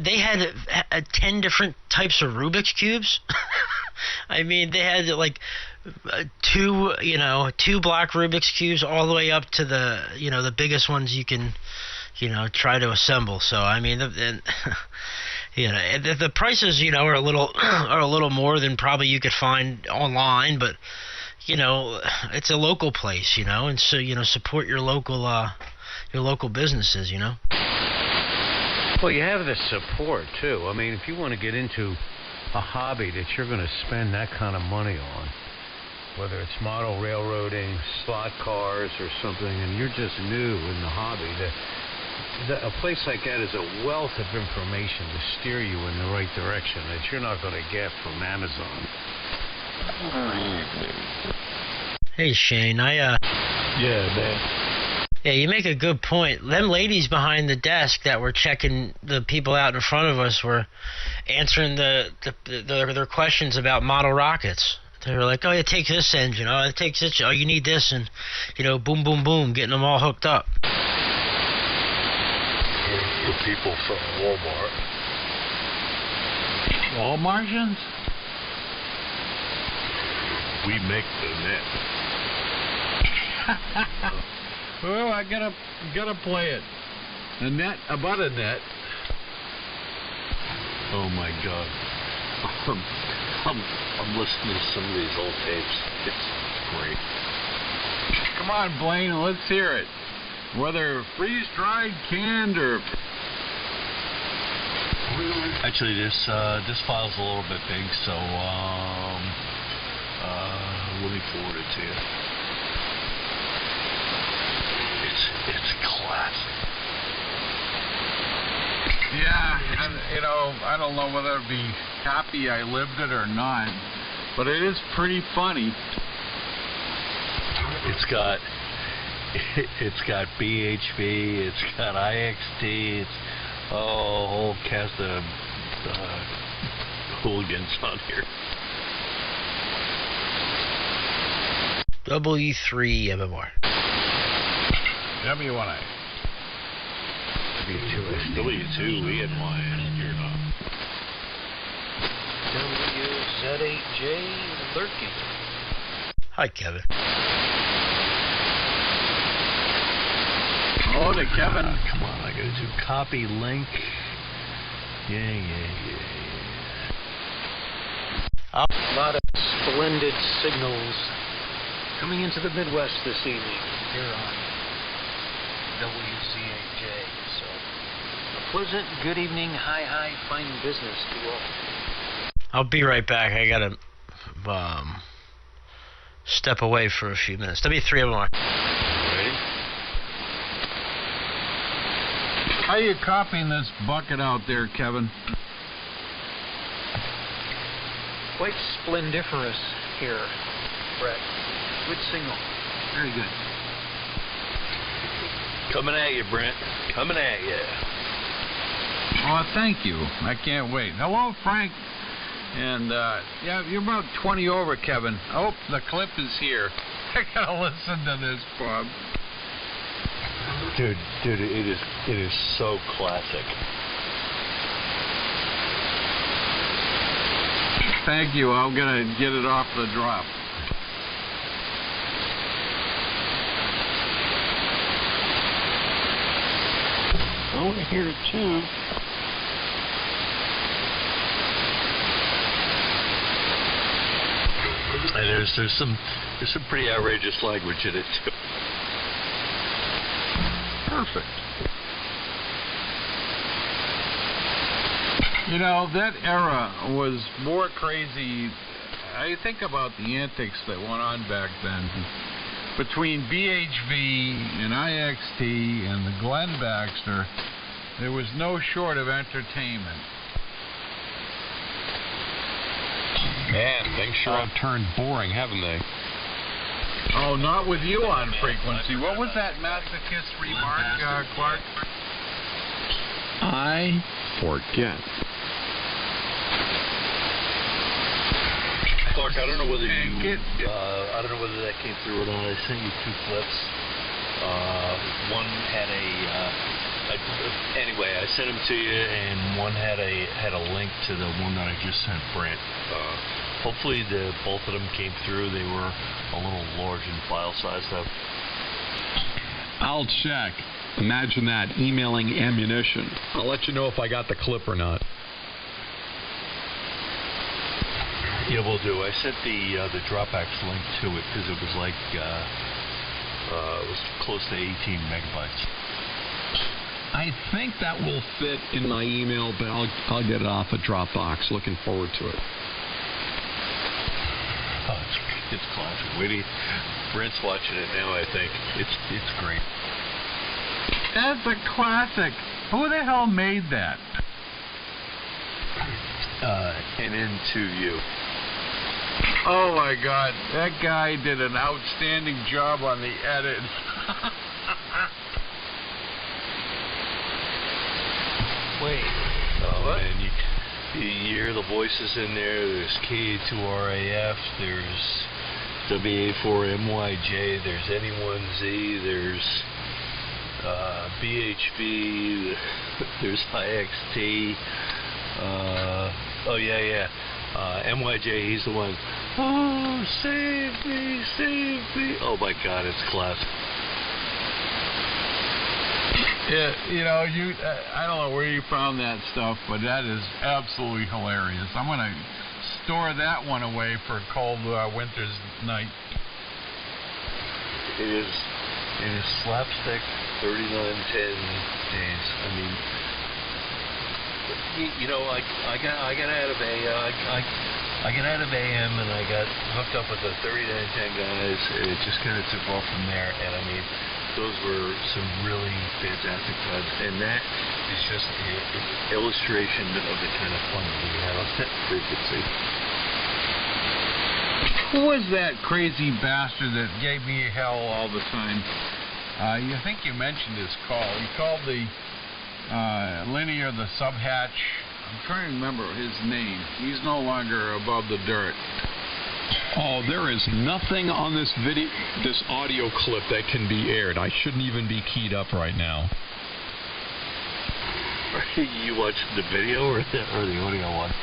they had 10 different types of Rubik's cubes. I mean, they had like two black Rubik's cubes all the way up to the biggest ones you can try to assemble. So I mean, the prices are a little more than probably you could find online, but it's a local place, and so support your local businesses, Well, you have the support too. I mean, if you want to get into a hobby that you're going to spend that kind of money on, whether it's model railroading, slot cars, or something, and you're just new in the hobby, a place like that is a wealth of information to steer you in the right direction that you're not going to get from Amazon. Hey, Shane, Yeah, man. Yeah, you make a good point. Them ladies behind the desk that were checking the people out in front of us were answering their questions about model rockets. They were like, "Oh, yeah, take this engine. Oh, it takes this. Oh, you need this," and boom, boom, boom, getting them all hooked up. The people from Walmart. Walmartians? We make the net. Well, I gotta play it. A net about a net. Oh my God. I'm listening to some of these old tapes. It's great. Come on, Blaine, let's hear it. Whether freeze-dried, canned, or... Actually, this file's a little bit big, so let me forward it to you. It's classic. Yeah, and, I don't know whether it'd be happy I lived it or not, but it is pretty funny. It's got BHV, it's got IXT, it's a whole cast of hooligans on here. W3 MMR. W1A. W2ENY. You're not. WZ8J Lurky. Hi, Kevin. Oh, to Kevin. Come on, I gotta do copy link. Yeah. A lot of splendid signals coming into the Midwest this evening here on WZ8J. So, a pleasant good evening, hi, fine business to all. I'll be right back. I gotta step away for a few minutes. W3 MMR. Ready? How you copying this bucket out there, Kevin? Quite splendiferous here, Brett. Good signal. Very good. Coming at you, Brent. Coming at you. Oh, thank you. I can't wait. Hello, Frank. And, yeah, you're about 20 over, Kevin. Oh, the clip is here. I gotta listen to this, Bob. Dude, it is so classic. Thank you. I'm gonna get it off the drop. I want to hear it too. And there's some pretty outrageous language in it too. Perfect. That era was more crazy. I think about the antics that went on back then. Between BHV and IXT and the Glenn Baxter, there was no short of entertainment. Man, things sure have turned boring, haven't they? Oh, not with you on frequency. What was that masochist remark, Clark? I forget. Clark, I don't know whether I don't know whether that came through or not. I sent you two clips. One had a Anyway, I sent them to you, and one had a link to the one that I just sent Brent. Hopefully, both of them came through. They were a little large in file size, though. I'll check. Imagine that, emailing ammunition. I'll let you know if I got the clip or not. Yeah, we'll do. I sent the Dropbox link to it because it was like it was close to 18 megabytes. I think that will fit in my email, but I'll get it off of Dropbox. Looking forward to it. Oh, it's classic. Witty. Brent's watching it now, I think. It's great. That's a classic. Who the hell made that? And into you. Oh my God, that guy did an outstanding job on the edit. Wait. Oh, what? Man, you hear the voices in there. There's K2RAF. There's WA4MYJ. There's Anyone-Z. There's BHB. There's IXT. MYJ, he's the one. Oh, save me, save me. Oh my God, it's classic. Yeah, I don't know where you found that stuff, but that is absolutely hilarious. I'm going to store that one away for a cold winter's night. It is slapstick 3910 days. I mean, I got out of I got out of AM and I got hooked up with the 3910 guys. It just kind of took off from there, and I mean, those were some really fantastic times, and that is just an illustration of the kind of fun we had on that frequency. Who was that crazy bastard that gave me hell all the time? You think you mentioned his call. He called the linear, the subhatch. I'm trying to remember his name. He's no longer above the dirt. Oh, there is nothing on this audio clip that can be aired. I shouldn't even be keyed up right now. Are you watching the video or the audio one?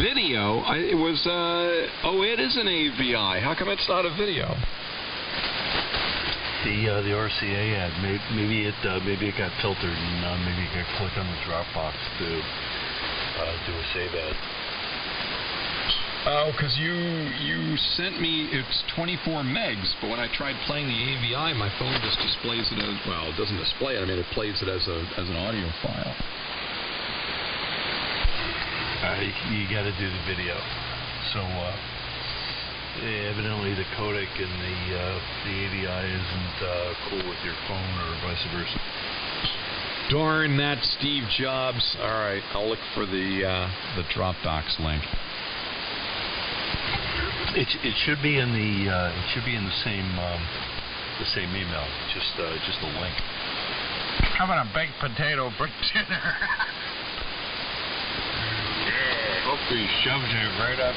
Video? It is an AVI. How come it's not a video? The RCA ad. Maybe it got filtered and maybe it got clicked on the Dropbox to do a save ad. Oh, because you sent me, it's 24 megs, but when I tried playing the AVI, my phone just displays it as, well, it doesn't display it, I mean, it plays it as an audio file. You got to do the video. So, evidently the codec and the AVI isn't cool with your phone or vice versa. Darn that Steve Jobs. All right, I'll look for the Dropbox link. It should be in the same email. Just a link. How about a baked potato for dinner? Yeah, hope he shoves it right up.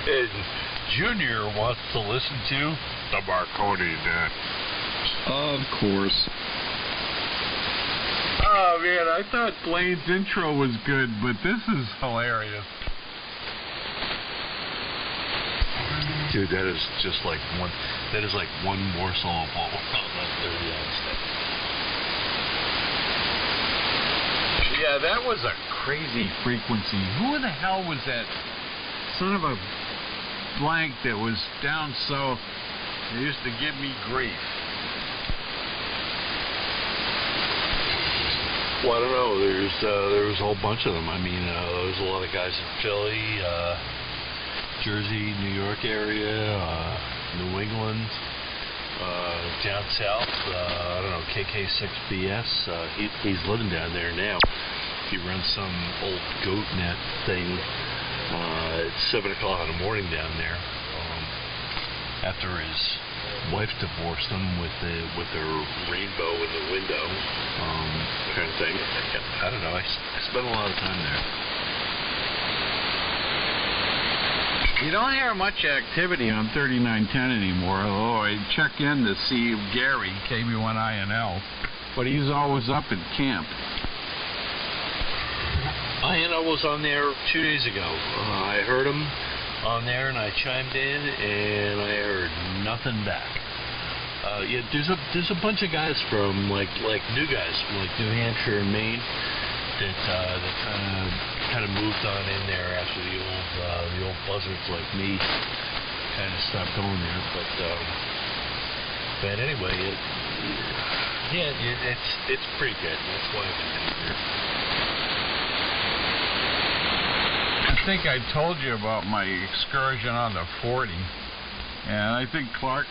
And Junior wants to listen to the Marconi Den. Of course. Oh man, I thought Blaine's intro was good, but this is hilarious. Dude, that is just like one. That is like one morsel of what we're on that 30 stuff. Yeah, that was a crazy frequency. Who the hell was that son of a blank that was down south? They used to give me grief. Well, I don't know. There was a whole bunch of them. I mean, there was a lot of guys in Philly, Jersey, New York area, New England, down south. I don't know, KK6BS. He's living down there now. He runs some old goat net thing. It's 7 o'clock in the morning down there. After his wife divorced him with her rainbow in the window, kind of thing. I don't know. I spent a lot of time there. You don't hear much activity on 3910 anymore, although I check in to see Gary, KB1INL, but he's always up at camp. INL was on there 2 days ago. I heard him on there, and I chimed in, and I heard nothing back. Yeah, there's a bunch of guys from like new guys from like New Hampshire and Maine that kind of moved on in there after the old buzzards like me kind of stopped going there. But anyway, it's pretty good. That's why I've been here. I think I told you about my excursion on the 40, and I think Clark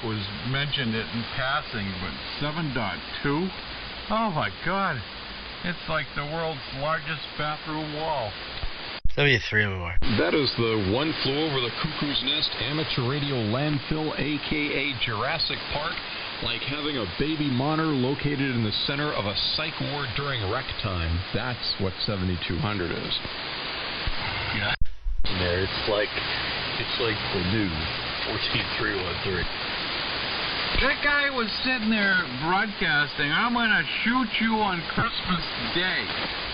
mentioned it in passing, but 7.2? Oh my God, it's like the world's largest bathroom wall. W3MOR. That is the One Flew Over the Cuckoo's Nest amateur radio landfill, a.k.a. Jurassic Park, like having a baby monitor located in the center of a psych ward during rec time. That's what 7200 is. Yeah. There, it's like the new 14313. That guy was sitting there broadcasting, "I'm going to shoot you on Christmas Day."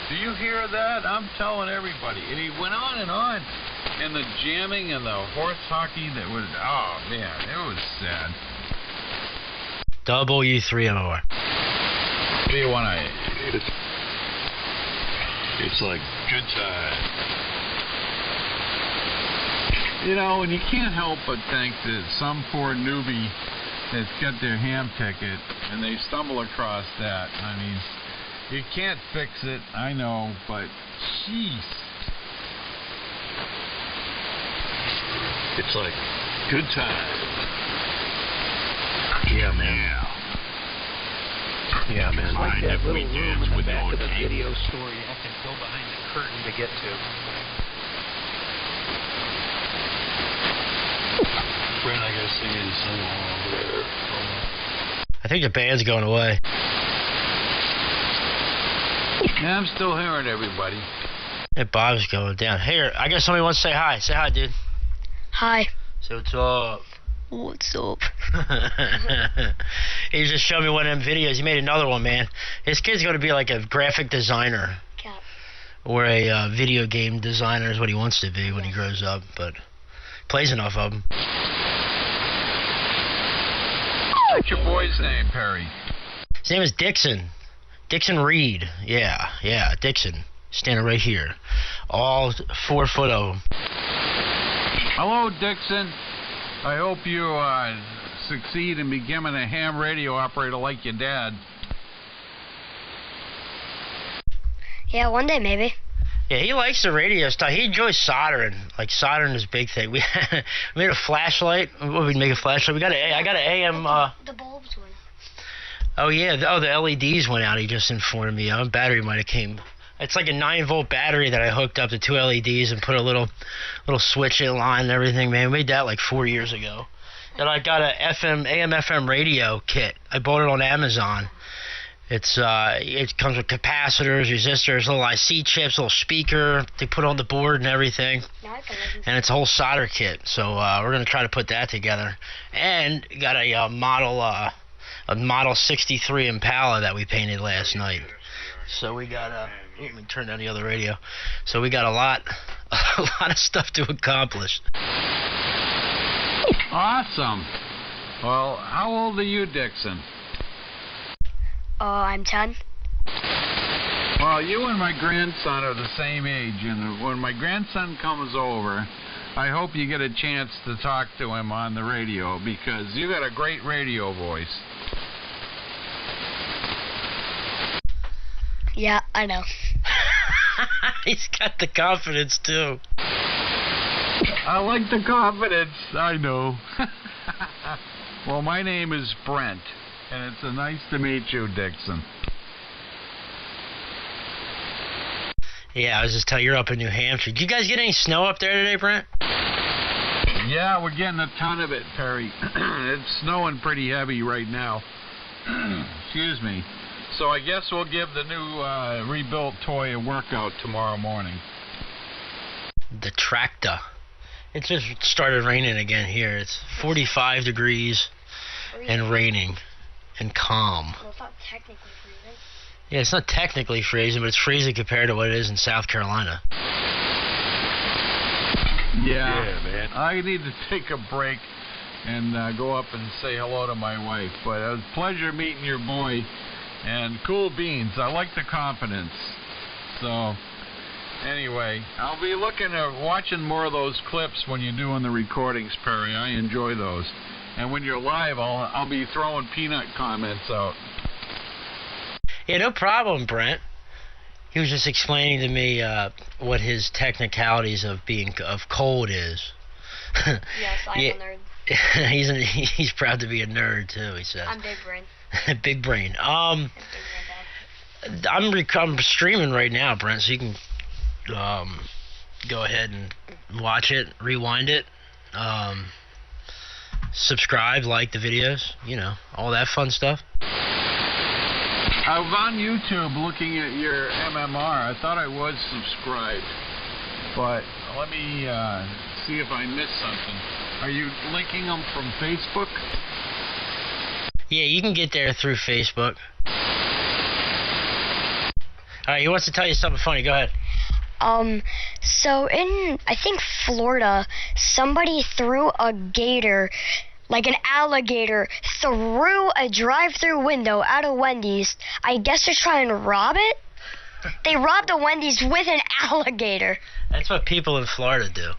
Do you hear that? I'm telling everybody. And he went on, and the jamming and the horse hockey that was, oh man, it was sad. W3MOR. What do you want to... It's like good time. You know, and you can't help but think that some poor newbie that's got their ham ticket and they stumble across that. I mean, you can't fix it, I know, but jeez. It's like good time. Yeah, man. Yeah, man. Like that little room in the back of the tape. video store you have to go behind the curtain to get to. Brent, I gotta sing you song over there. I think the band's going away. Yeah, I'm still hearing everybody. Hey, Bob's going down. Here, I guess somebody wants to say hi. Say hi, dude. Hi. So what's up? What's up? He just showed me one of them videos. He made another one, man. His kid's going to be like a graphic designer. Yeah. Or a video game designer is what he wants to be when he grows up, but plays enough of them. What's your boy's name, Perry? His name is Dixon. Dixon Reed. Yeah, Dixon. Standing right here. All 4 foot of him. Hello, Dixon. I hope you succeed in becoming a ham radio operator like your dad. Yeah, one day maybe. Yeah, he likes the radio stuff. He enjoys soldering. Like, soldering is a big thing. We made a flashlight. What, we'd make a flashlight? I got an AM... The bulbs went. Oh, yeah. The LEDs went out. He just informed me. Battery might have came. It's like a 9-volt battery that I hooked up to 2 LEDs and put a little switch in line and everything, man. We made that like 4 years ago. Then I got a AM/FM radio kit. I bought it on Amazon. It comes with capacitors, resistors, little IC chips, little speaker they put on the board and everything. And it's a whole solder kit. So we're gonna try to put that together. And got a model 63 Impala that we painted last night. So we got let me turn down the other radio. So we got a lot of stuff to accomplish. Awesome. Well, how old are you, Dixon? I'm 10. Well, you and my grandson are the same age, and when my grandson comes over, I hope you get a chance to talk to him on the radio, because you got a great radio voice. Yeah, I know. He's got the confidence, too. I like the confidence. I know. Well, my name is Brent, and it's nice to meet you, Dixon. Yeah, I was just telling you, you're up in New Hampshire. Did you guys get any snow up there today, Brent? Yeah, we're getting a ton of it, Perry. It's snowing pretty heavy right now. Excuse me. So I guess we'll give the new rebuilt toy a workout tomorrow morning. The tractor. It just started raining again here. It's 45 degrees and raining and calm. Well, it's not technically freezing. Yeah, it's not technically freezing, but it's freezing compared to what it is in South Carolina. Yeah, man. I need to take a break and go up and say hello to my wife. But it was a pleasure meeting your boy. And cool beans. I like the confidence. So, anyway, I'll be looking at watching more of those clips when you're doing the recordings, Perry. I enjoy those. And when you're live, I'll be throwing peanut comments out. Yeah, no problem, Brent. He was just explaining to me what his technicalities of cold is. Yes, I'm Yeah. a nerd. He's proud to be a nerd too. He says. I'm big brain. Big brain. I'm big brain, Dad. I'm streaming right now, Brent. So you can go ahead and watch it, rewind it, subscribe, like the videos, all that fun stuff. I was on YouTube looking at your MMR. I thought I was subscribed, but let me see if I missed something. Are you linking them from Facebook? Yeah, you can get there through Facebook. All right, he wants to tell you something funny. Go ahead. So in, I think, Florida, somebody threw a gator, like an alligator, through a drive-through window out of Wendy's. I guess they're trying to rob it? They robbed a Wendy's with an alligator. That's what people in Florida do.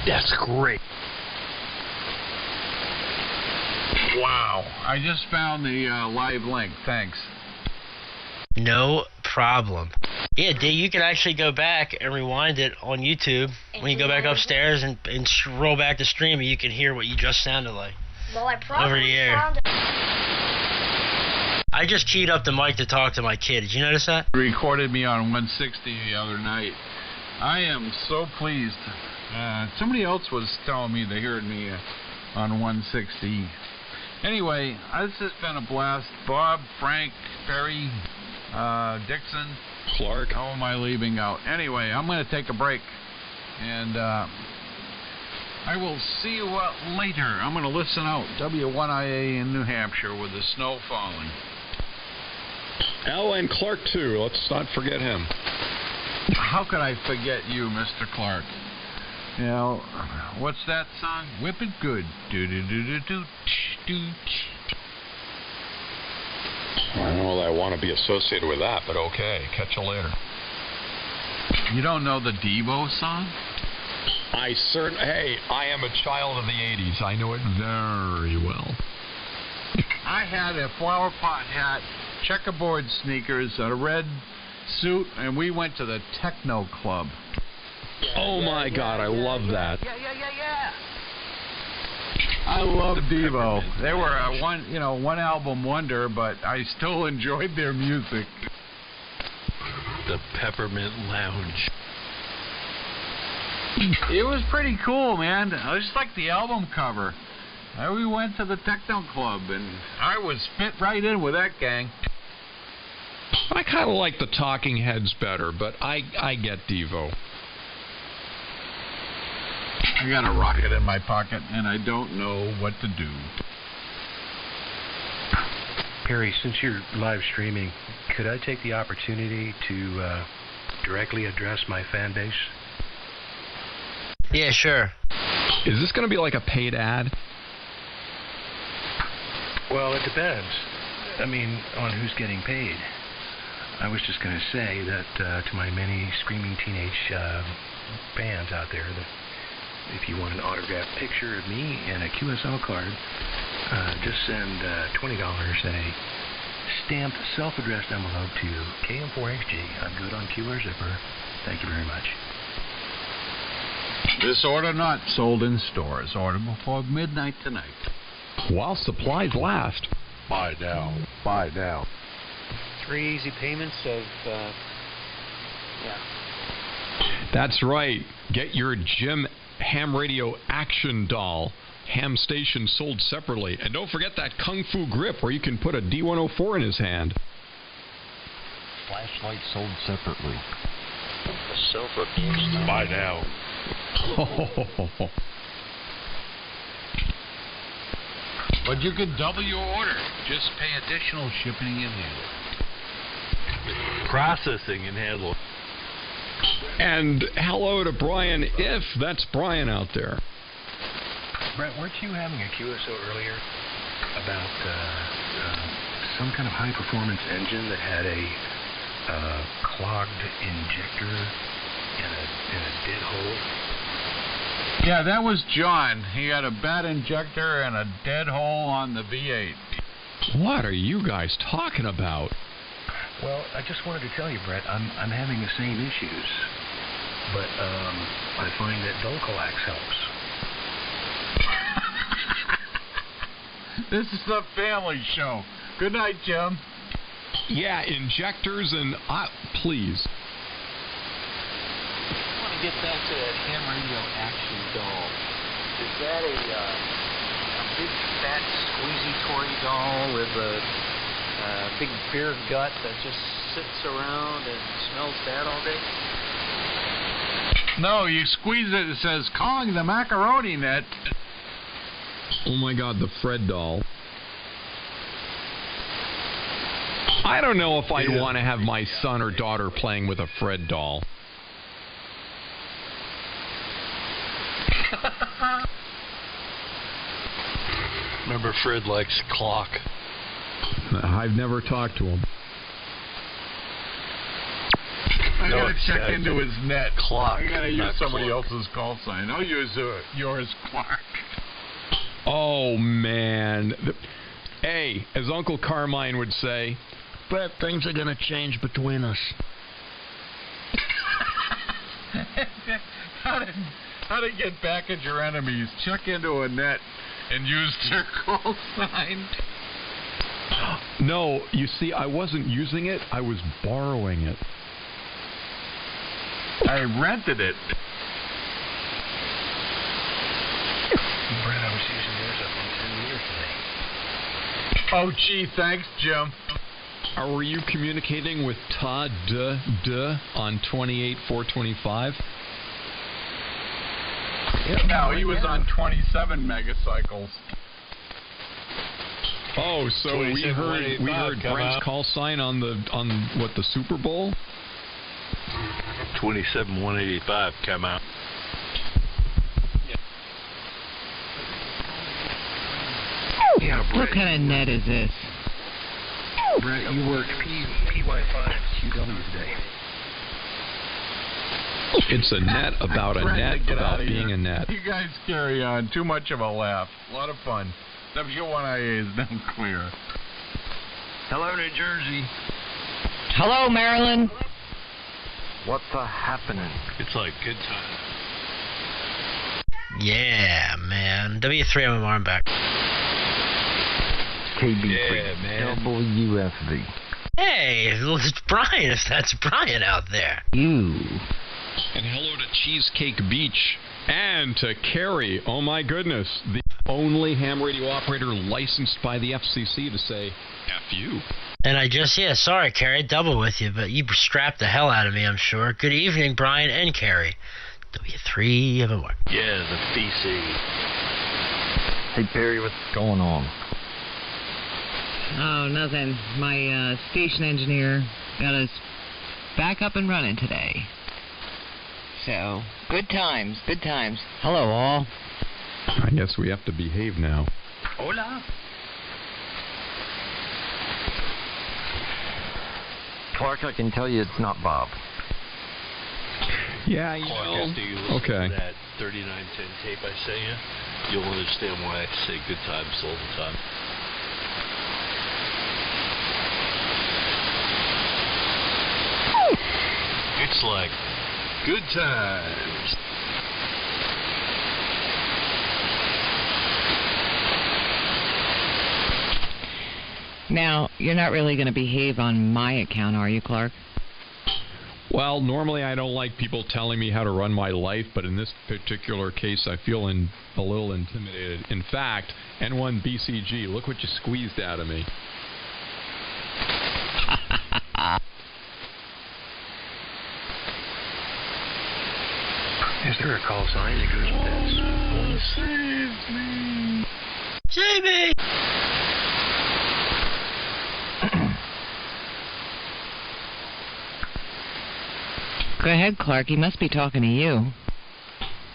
That's great. Wow. I just found the live link. Thanks. No problem. Yeah, you can actually go back and rewind it on YouTube. When you go back upstairs and roll back the stream, you can hear what you just sounded like. Well, I probably Over the air. found it. I just keyed up the mic to talk to my kid. Did you notice that? Recorded me on 160 the other night. I am so pleased. Somebody else was telling me they heard me on 160. Anyway, this has been a blast. Bob, Frank, Perry, Dixon, Clark. How am I leaving out? Anyway, I'm going to take a break. And I will see you later. I'm going to listen out. W1IA in New Hampshire with the snow falling. Al and Clark, too. Let's not forget him. How could I forget you, Mr. Clark? You know, what's that song? Whip it good. Do-do-do-do-do-do. I don't know that I want to be associated with that, but okay. Catch you later. You don't know the Devo song? Hey, I am a child of the 80s. I know it very well. I had a flower pot hat, checkerboard sneakers, a red suit, and we went to the techno club. Oh my God, I love that. I love Devo. They were a one album wonder, but I still enjoyed their music. The Peppermint Lounge. It was pretty cool, man. I just like the album cover. We went to the techno club, and I was fit right in with that gang. I kind of like the Talking Heads better, but I get Devo. I got a rocket in my pocket, and I don't know what to do. Perry, since you're live streaming, could I take the opportunity to directly address my fan base? Yeah, sure. Is this going to be like a paid ad? Well, it depends. I mean, on who's getting paid. I was just going to say that to my many screaming teenage fans out there, that if you want an autographed picture of me and a QSL card, just send $20 a stamped self-addressed envelope to KM4XG. I'm good on Q or Zipper. Thank you very much. This order not sold in stores. Order before midnight tonight. While supplies last. Buy now. Buy now. 3 easy payments of, That's right. Get your Jim Ham Radio Action Doll. Ham station sold separately. And don't forget that Kung Fu grip where you can put a D104 in his hand. Flashlight sold separately. self-abused. Buy now. But you could double your order. Just pay additional shipping and handling. Processing and handling. And hello to Brian, if that's Brian out there. Brett, weren't you having a QSO earlier about some kind of high-performance engine that had a clogged injector in a dead hole? Yeah, that was John. He had a bad injector and a dead hole on the V8. What are you guys talking about? Well, I just wanted to tell you, Brett, I'm having the same issues, but I find that Dulcolax helps. This is a family show. Good night, Jim. Yeah, injectors and... please. I want to get back to that ham radio action doll. Is that a big, fat, squeezy toy doll with a big beer gut that just sits around and smells bad all day? No, you squeeze it. It says, calling the macaroni net. Oh my God, the Fred doll. I don't know if I'd want to have my son or daughter playing with a Fred doll. Remember, Fred likes clock. I've never talked to him. I gotta check into his net. Clock. I gotta use somebody clock. else's call sign. I'll use yours, Clark. Oh, man. Hey, as Uncle Carmine would say, But things are going to change between us. How to get back at your enemies? Check into a net and use their call sign. no, you see, I wasn't using it. I was borrowing it. I rented it. Brett, I was using yours up in 10 years today. Oh, gee, thanks, Jim. Were you communicating with Todd on 28-425? No, he was on 27 megacycles. Oh, so we heard Brent's call sign on the Super Bowl? 27-185 come out. Yeah, Brett. What kind of net is this? Brett, you worked PY5 QW today. It's a net about a net about being a net. You guys carry on. Too much of a laugh. A lot of fun. W1IA is now clear. Hello, New Jersey. Hello, Maryland. What's happening? It's like good time. Yeah, man. W3MMR, I'm back. KB3 WFV. Hey, it's Brian, if that's Brian out there. You. And hello to Cheesecake Beach. And to Carrie, oh my goodness, the only ham radio operator licensed by the FCC to say, F you. And sorry, Carrie, double with you, but you strapped the hell out of me, I'm sure. Good evening, Brian and Carrie. W3MMR. Yeah, the BC. Hey, Perry, what's going on? Oh, nothing. My station engineer got us back up and running today. So, good times, good times. Hello, all. I guess we have to behave now. Hola. Clark, I can tell you it's not Bob. Yeah, you Clark, know. after you listen Okay. to that 3910 tape I sent you, you'll understand why I say good times all the time. It's like good times. Now, you're not really going to behave on my account, are you, Clark? Well, normally I don't like people telling me how to run my life, but in this particular case I feel a little intimidated. In fact, N1BCG, look what you squeezed out of me. Is Is there a call sign that goes with this? Save me! Save me! Go ahead, Clark. He must be talking to you.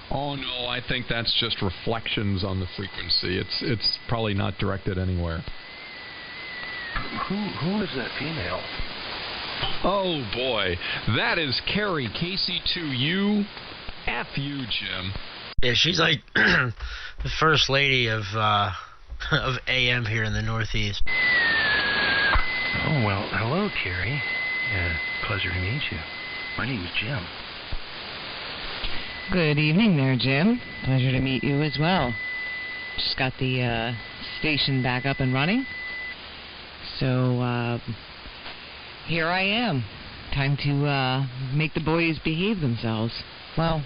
Oh no, I think that's just reflections on the frequency. It's probably not directed anywhere. Who is that female? Oh boy, that is Carrie, KC2U. F you, Jim. Yeah, she's like the first lady of AM here in the Northeast. Oh, well, hello, Carrie. Pleasure to meet you. My name is Jim. Good evening there, Jim. Pleasure to meet you as well. Just got the station back up and running. So, here I am. Time to make the boys behave themselves. Well,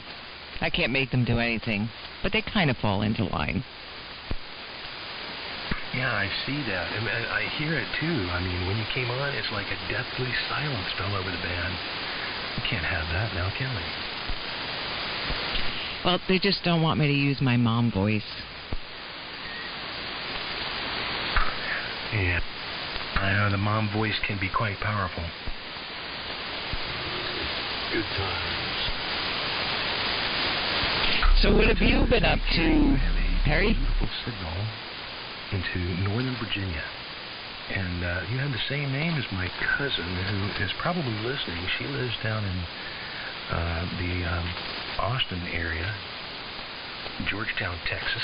I can't make them do anything, but they kind of fall into line. Yeah, I see that. And I hear it, too. I mean, when you came on, it's like a deathly silence fell over the band. We can't have that now, can we? Well, they just don't want me to use my mom voice. Yeah. I know the mom voice can be quite powerful. Good times. So what have you been up to, Perry? Beautiful signal into Northern Virginia. And you have the same name as my cousin, who is probably listening. She lives down in the Austin area, Georgetown, Texas.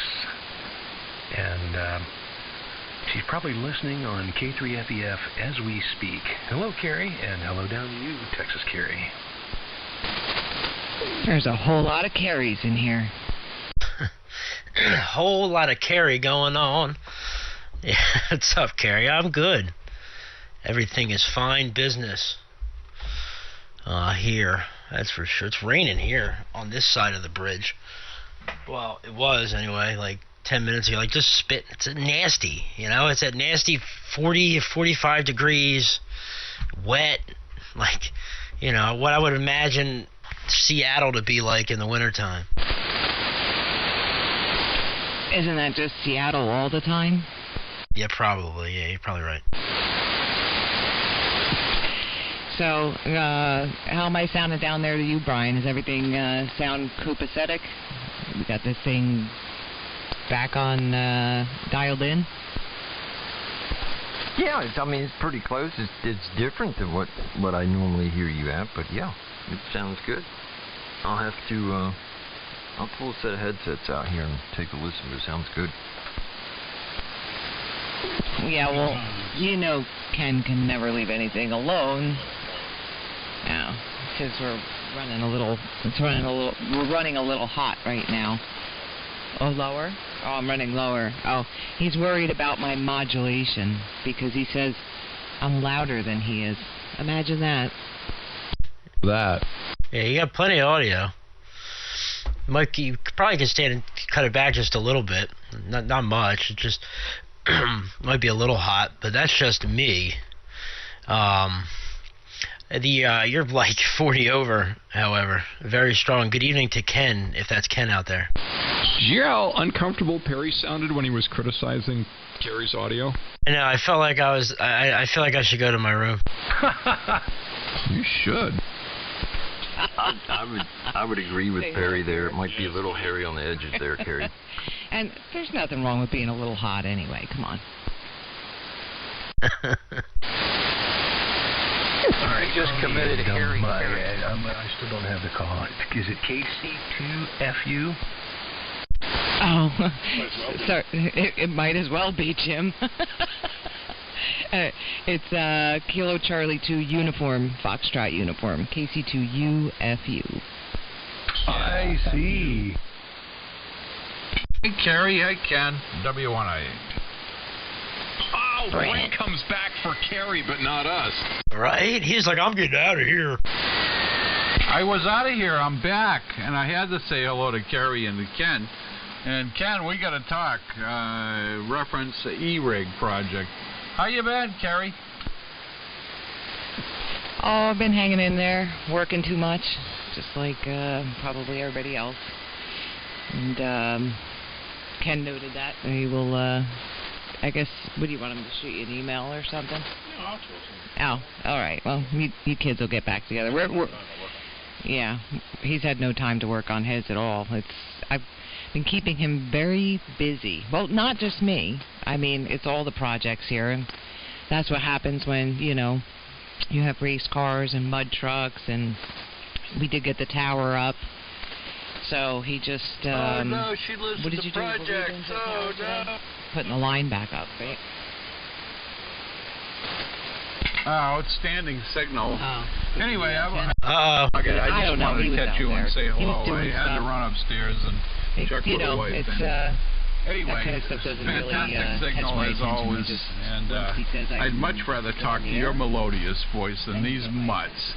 And she's probably listening on K3FEF as we speak. Hello, Carrie, and hello down to you, Texas Carrie. There's a whole lot of Carries in here. A whole lot of Carrie going on. Yeah, what's up, Carrie? I'm good. Everything is fine business. Here, that's for sure. It's raining here on this side of the bridge. Well, it was anyway, like 10 minutes ago. Like, just spit. It's nasty, you know? It's at nasty 40, 45 degrees, wet. Like, you know, what I would imagine Seattle to be like in the wintertime. Isn't that just Seattle all the time? Yeah, probably. Yeah, you're probably right. So, how am I sounding down there to you, Brian? Is everything sound copacetic? We got this thing back on, dialed in? Yeah, I mean, it's pretty close. It's different than what I normally hear you at, but yeah, it sounds good. I'll have to, I'll pull a set of headsets out here and take a listen, but it sounds good. Yeah, well, you know Ken can never leave anything alone. Now, since we're running a little hot right now. Oh, lower? Oh, I'm running lower. Oh, he's worried about my modulation because he says I'm louder than he is. Imagine that. That. Yeah, you got plenty of audio. You probably can stand and cut it back just a little bit. Not much. It just might be a little hot, but that's just me. You're like 40 over, however. Very strong. Good evening to Ken, if that's Ken out there. Did you hear how uncomfortable Perry sounded when he was criticizing Carrie's audio? I know. I felt like I feel like I should go to my room. You should. I would agree with Perry there. It might be a little hairy on the edges there, Carrie. And there's nothing wrong with being a little hot anyway. Come on. All right, just committed a hearing. I still don't have the call. Is it KC2FU? Oh, sorry. It might as well be, Jim. It's Kilo Charlie 2 uniform, Foxtrot uniform, KC2UFU. I see. Hey, Carrie, hey, Ken, W1I. Oh, Brent comes back for Carrie, but not us. Right? He's like, I'm getting out of here. I was out of here. I'm back, and I had to say hello to Carrie and to Ken. And Ken, we got to talk. Reference the E-Rig project. How you been, Carrie? Oh, I've been hanging in there, working too much. just like probably everybody else. And Ken noted that. He will, I guess, what do you want him to shoot you an email or something? No, I'll talk to him. Oh, all right. Well, you kids will get back together. Yeah, he's had no time to work on his at all. I've been keeping him very busy. Well, not just me. I mean, it's all the projects here, and that's what happens when, you know, you have race cars and mud trucks, and we did get the tower up. So he just, oh no, she lives what in did you the project. Do? Oh no. Putting the line back up, right? Outstanding signal. Oh. Anyway, I I just don't know. wanted He to was catch out you there. and say He was hello. doing I had to stuff. run upstairs and check You with the know, wife. it's Anyway, that kind of stuff doesn't really fantastic catch signal my as attention. always, Just and once he says I I'd can much rather get talk on to the your air. melodious voice than these mutts.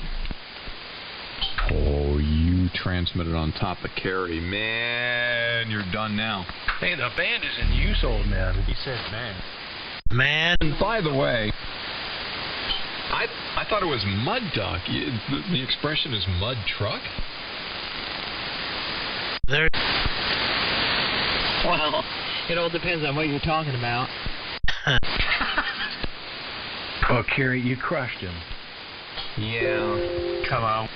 Oh, you transmitted on top of Carrie. Man, you're done now. Hey, the band is in use, old man. He said, man. Man. And by the way, I thought it was mud duck. The expression is mud truck? There. Well, it all depends on what you're talking about. Oh, Kerry, you crushed him. Yeah. Come on.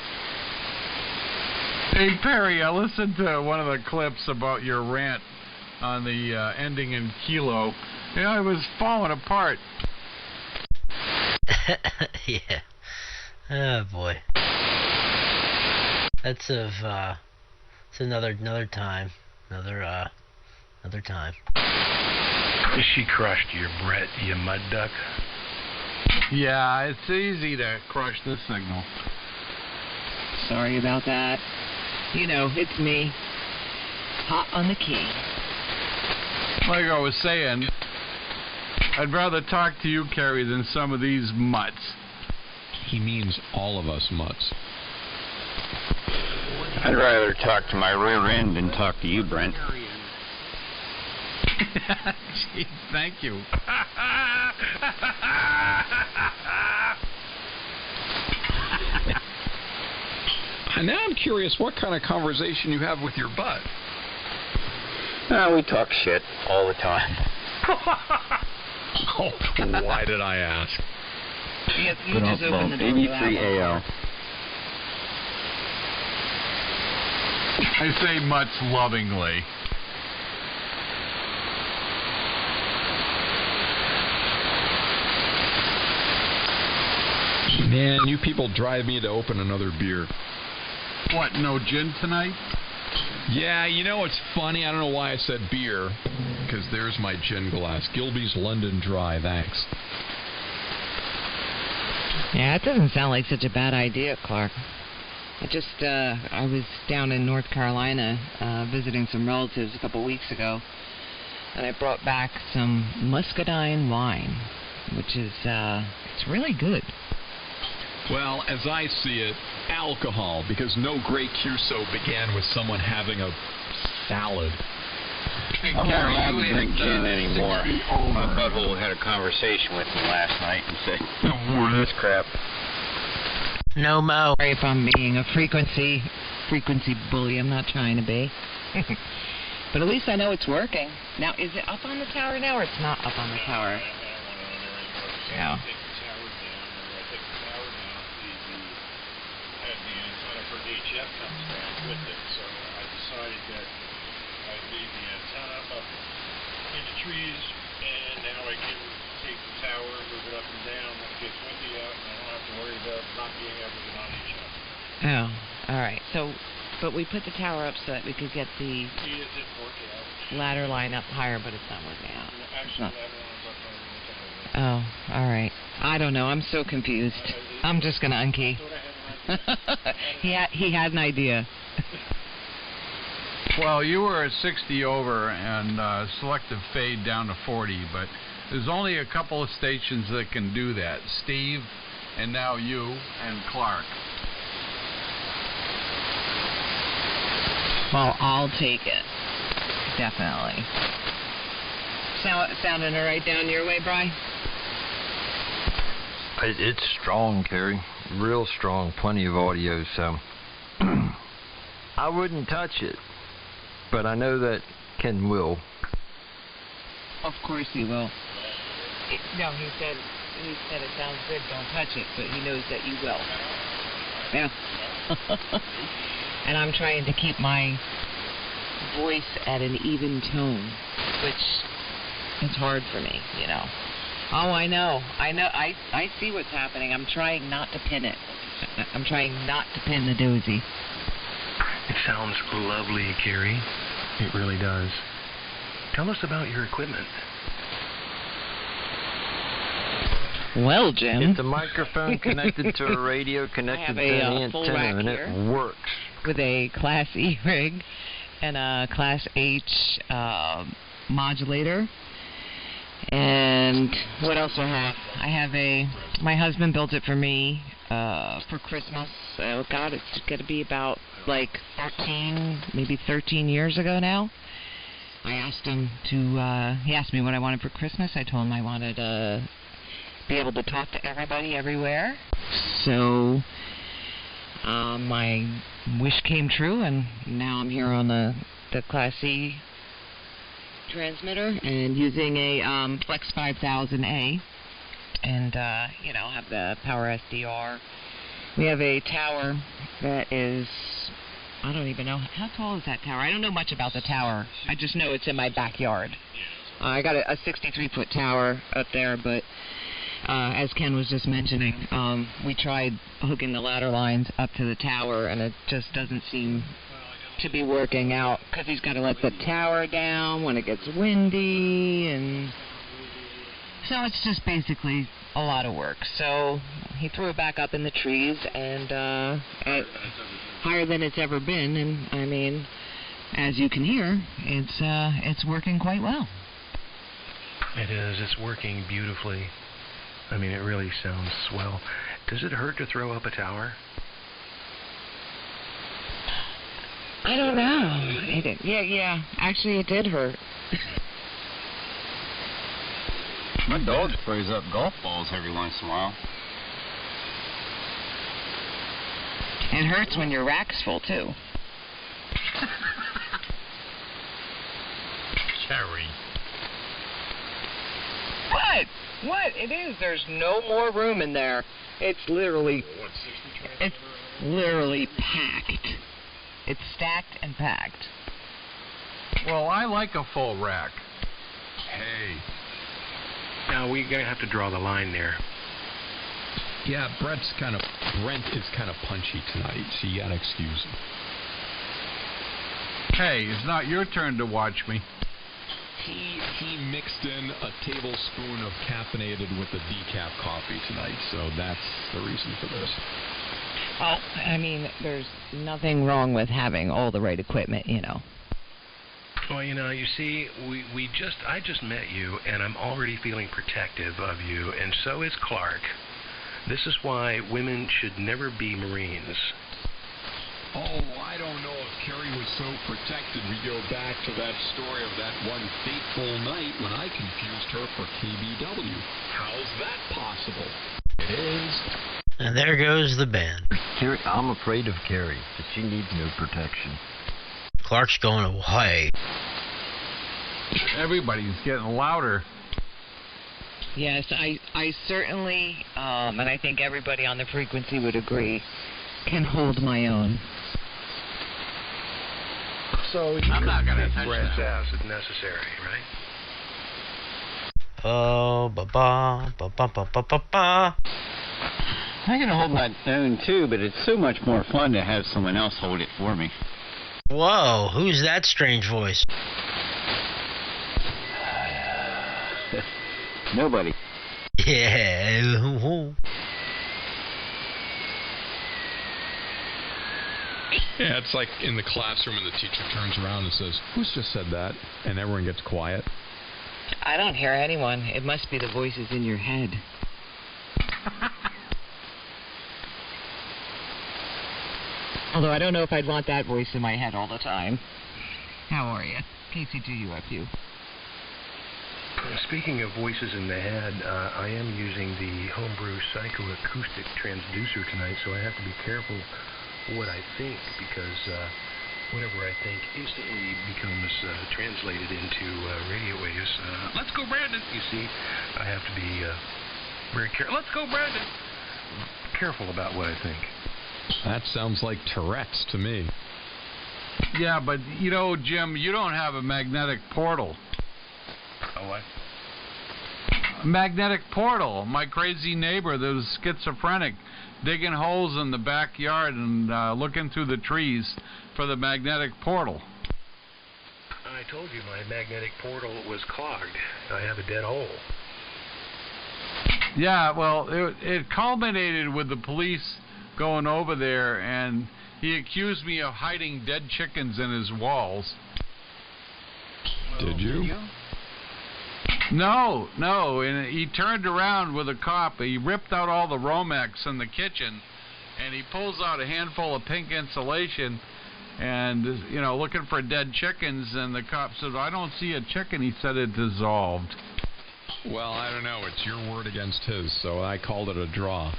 Hey, Perry, I listened to one of the clips about your rant on the ending in kilo. You know, I was falling apart. Yeah. Oh boy. That's it's another time. Another time. She crushed you, Brett, you mud duck. Yeah, it's easy to crush this signal. Sorry about that. You know, it's me. Hot on the key. Like I was saying, I'd rather talk to you, Kerry, than some of these mutts. He means all of us mutts. I'd rather talk to my rear end than talk to you, Brent. Gee, thank you. Now I'm curious what kind of conversation you have with your butt. We talk shit all the time. Oh, why did I ask? You just open the door. 83 AL. I say mutts lovingly. Man, you people drive me to open another beer. What, no gin tonight? Yeah, you know what's funny? I don't know why I said beer, because there's my gin glass. Gilby's London Dry, thanks. Yeah, it doesn't sound like such a bad idea, Clark. I was down in North Carolina visiting some relatives a couple weeks ago, and I brought back some muscadine wine, which is, it's really good. Well, as I see it, alcohol, because no great Curso began with someone having a salad. I'm not allowed to drink gin anymore. My butthole had a conversation with me last night and said, "No more of this crap." No mo. Sorry if I'm being a frequency bully. I'm not trying to be. But at least I know it's working. Now, is it up on the tower now, or it's not up on the tower? Yeah. Trees, and now I can take the tower and move it up and down when it gets windy out, and I don't have to worry about not being able to get on each other. Oh, all right. So, but we put the tower up so that we could get the It didn't work out. ladder line up higher, but it's not working out. Actually, that one's up higher than the tower. Oh, all right. I don't know. I'm so confused. I'm just gonna unkey. He had an idea. Well, you were at 60 over and selective fade down to 40, but there's only a couple of stations that can do that. Steve, and now you, and Clark. Well, I'll take it. Definitely. Sounding all right down your way, Bri? It's strong, Kerry. Real strong. Plenty of audio, so I wouldn't touch it, but I know that Ken will. Of course he will. No, he said it sounds good, don't touch it, but he knows that you will. Yeah. And I'm trying to keep my voice at an even tone, which is hard for me, you know. Oh, I know. I see what's happening. I'm trying not to pin it. I'm trying not to pin the dozy. It sounds lovely, Carrie. It really does. Tell us about your equipment. Well, Jim. It's a microphone connected to a radio connected to an full rack antenna, and here it works. with a Class E rig and a Class H modulator. And what else do I have? I have my husband built it for me for Christmas. Oh, God, it's going to be about like 13 years ago now. I asked him he asked me what I wanted for Christmas. I told him I wanted to be able to talk to everybody everywhere. So my wish came true, and now I'm here on the Class C transmitter and using a Flex 5000A, and have the Power SDR. We have a tower that is, I don't even know, how tall is that tower? I don't know much about the tower. I just know it's in my backyard. I got a 63-foot tower up there, but as Ken was just mentioning, we tried hooking the ladder lines up to the tower, and it just doesn't seem to be working out, because he's got to let the tower down when it gets windy, and so it's just basically a lot of work. So he threw it back up in the trees, and higher than it's ever been, and I mean, as you can hear, it's working quite well. It is. It's working beautifully. I mean, it really sounds swell. Does it hurt to throw up a tower? I don't know. Yeah. Actually, it did hurt. My dog sprays up golf balls every once in a while. It hurts when your rack's full, too. Cherry. What? It is. There's no more room in there. It's literally packed. It's stacked and packed. Well, I like a full rack. Hey. Now, we're going to have to draw the line there. Yeah, Brent is kind of punchy tonight, so you gotta excuse him. Hey, it's not your turn to watch me. He mixed in a tablespoon of caffeinated with the decaf coffee tonight, so that's the reason for this. Oh, I mean, there's nothing wrong with having all the right equipment, you know. Well, you see, I just met you, and I'm already feeling protective of you, and so is Clark. This is why women should never be Marines. Oh, I don't know if Carrie was so protected. We go back to that story of that one fateful night when I confused her for KBW. How's that possible? It is. And there goes the band. Carrie, I'm afraid of Carrie, but she needs no protection. Clark's going away. Everybody's getting louder. Yes, I certainly, and I think everybody on the frequency would agree, can hold my own. So I'm not going to touch Brent's that. ass if necessary, right? Oh, ba-ba, ba-ba-ba-ba-ba. I can hold my own too, but it's so much more fun to have someone else hold it for me. Whoa, who's that strange voice? Nobody. Yeah. Yeah, it's like in the classroom and the teacher turns around and says, "Who's just said that?" And everyone gets quiet. I don't hear anyone. It must be the voices in your head. Although I don't know if I'd want that voice in my head all the time. How are you? KC2UFU. Speaking of voices in the head, I am using the homebrew psychoacoustic transducer tonight, so I have to be careful what I think, because whatever I think instantly becomes translated into radio waves. Let's go, Brandon! You see, I have to be very careful. Let's go, Brandon! Careful about what I think. That sounds like Tourette's to me. Yeah, but, you know, Jim, you don't have a magnetic portal. Oh, what? Magnetic portal. My crazy neighbor that was schizophrenic, digging holes in the backyard and looking through the trees for the magnetic portal. I told you my magnetic portal was clogged. I have a dead hole. Yeah, well, it culminated with the police going over there, and he accused me of hiding dead chickens in his walls. Did you? No, and he turned around with a cop. He ripped out all the Romex in the kitchen, and he pulls out a handful of pink insulation and, you know, looking for dead chickens, and the cop said, I don't see a chicken. He said it dissolved. Well, I don't know. It's your word against his, so I called it a draw.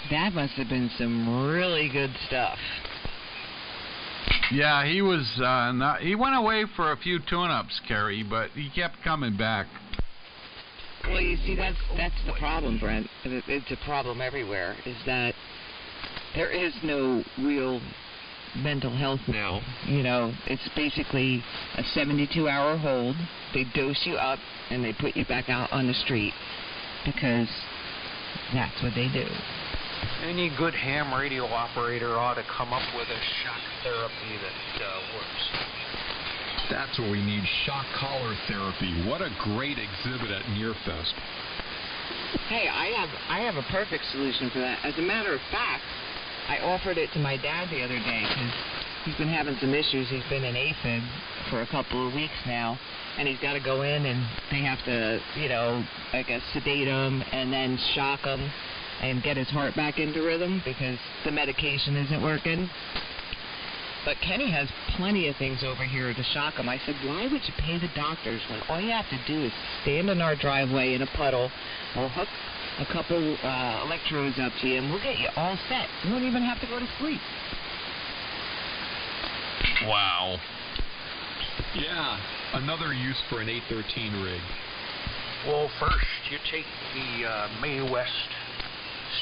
That must have been some really good stuff. Yeah, he was. He went away for a few tune-ups, Kerry, but he kept coming back. Well, you see, that's the problem, Brent. It's a problem everywhere. Is that there is no real mental health now. You know, it's basically a 72-hour hold. They dose you up and they put you back out on the street because that's what they do. Any good ham radio operator ought to come up with a shock therapy that works. That's what we need, shock collar therapy. What a great exhibit at Nearfest. Hey, I have a perfect solution for that. As a matter of fact, I offered it to my dad the other day because he's been having some issues. He's been in AFib for a couple of weeks now, and he's got to go in and they have to, you know, I guess sedate him and then shock him and get his heart back into rhythm because the medication isn't working. But Kenny has plenty of things over here to shock him. I said, why would you pay the doctors when all you have to do is stand in our driveway in a puddle, we'll hook a couple electrodes up to you, and we'll get you all set. You don't even have to go to sleep. Wow. Yeah, another use for an 813 rig. Well, first you take the Mae West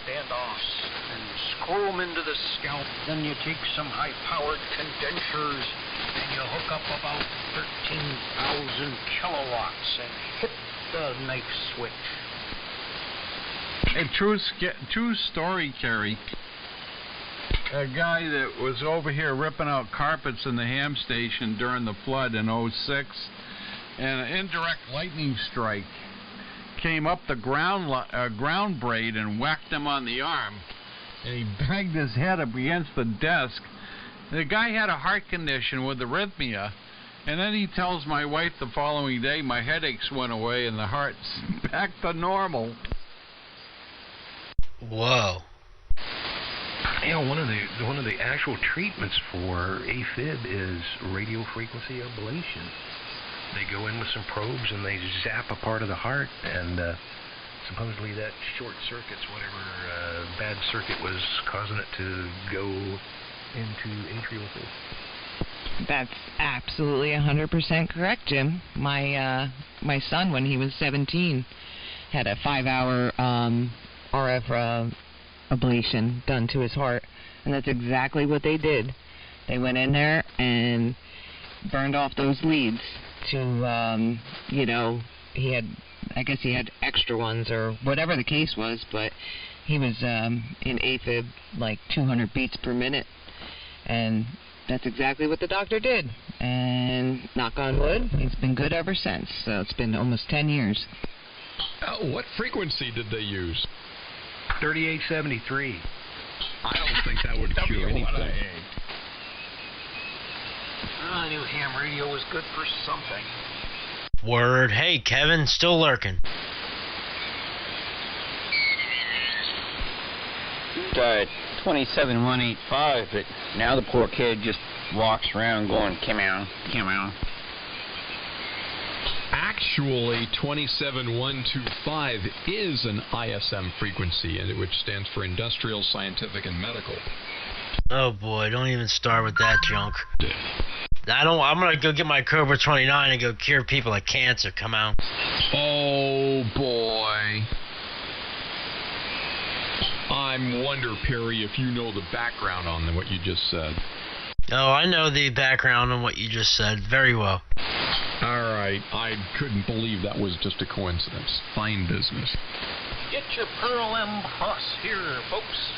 standoffs and screw them into the scalp. Then you take some high-powered condensers and you hook up about 13,000 kilowatts and hit the knife switch. A true story, Kerry. A guy that was over here ripping out carpets in the ham station during the flood in '06, and an indirect lightning strike came up the ground braid and whacked him on the arm, and he banged his head up against the desk. The guy had a heart condition with arrhythmia, and then he tells my wife the following day, my headaches went away and the heart's back to normal. Whoa. You know, one of the actual treatments for AFib is radio frequency ablation. They go in with some probes and they zap a part of the heart, and supposedly that short circuits whatever bad circuit was causing it to go into atrial field. That's absolutely 100% correct, Jim. My son, when he was 17, had a 5-hour RF ablation done to his heart, and that's exactly what they did. They went in there and burned off those leads to, you know, I guess he had extra ones or whatever the case was, but he was in AFib like 200 beats per minute, and that's exactly what the doctor did. And knock on wood, he's been good ever since. So it's been almost 10 years. What frequency did they use? 3873. I don't think that would cure anything. I knew ham radio was good for something. Word. Hey, Kevin, still lurking. Died 27185, but now the poor kid just walks around going, come on, come on. Actually, 27125 is an ISM frequency, which stands for Industrial, Scientific, and Medical. Oh boy, don't even start with that junk. I'm gonna go get my Cobra 29 and go cure people of cancer. Come on. Oh, boy. I wonder, Perry, if you know the background on what you just said. Oh, I know the background on what you just said very well. All right. I couldn't believe that was just a coincidence. Fine business. Get your Pearl M. Plus here, folks.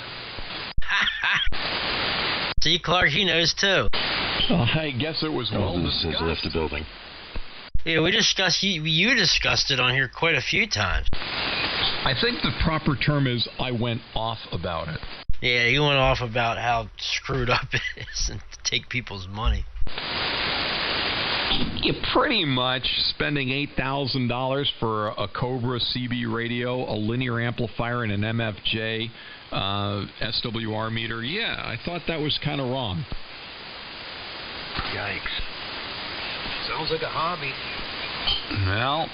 See, Clark, he knows too. I guess it was well discussed. Has left the building. Yeah, we discussed. You discussed it on here quite a few times. I think the proper term is I went off about it. Yeah, you went off about how screwed up it is and to take people's money. You're pretty much spending $8,000 for a Cobra CB radio, a linear amplifier, and an MFJ SWR meter. Yeah, I thought that was kind of wrong. Yikes. Sounds like a hobby. Well,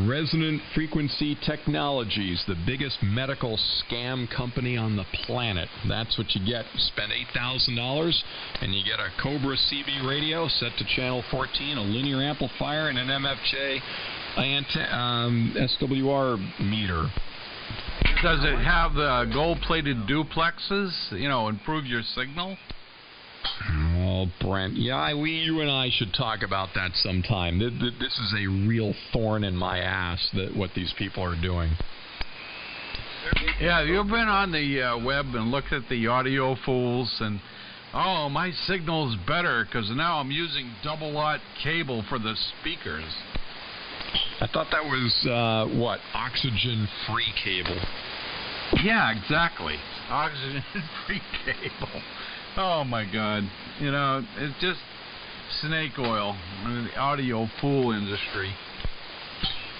Resonant Frequency Technologies, the biggest medical scam company on the planet. That's what you get. Spend $8,000 and you get a Cobra CB radio set to channel 14, a linear amplifier, and an MFJ SWR meter. Does it have the gold-plated duplexes? Improve your signal? Oh, Brent, you and I should talk about that sometime. This is a real thorn in my ass, what these people are doing. Yeah, you've been on the web and looked at the audio fools, and my signal's better because now I'm using double-aught cable for the speakers. I thought that was, oxygen-free cable. Yeah, exactly. Oxygen-free cable. Oh, my God. It's just snake oil in the audio fool industry.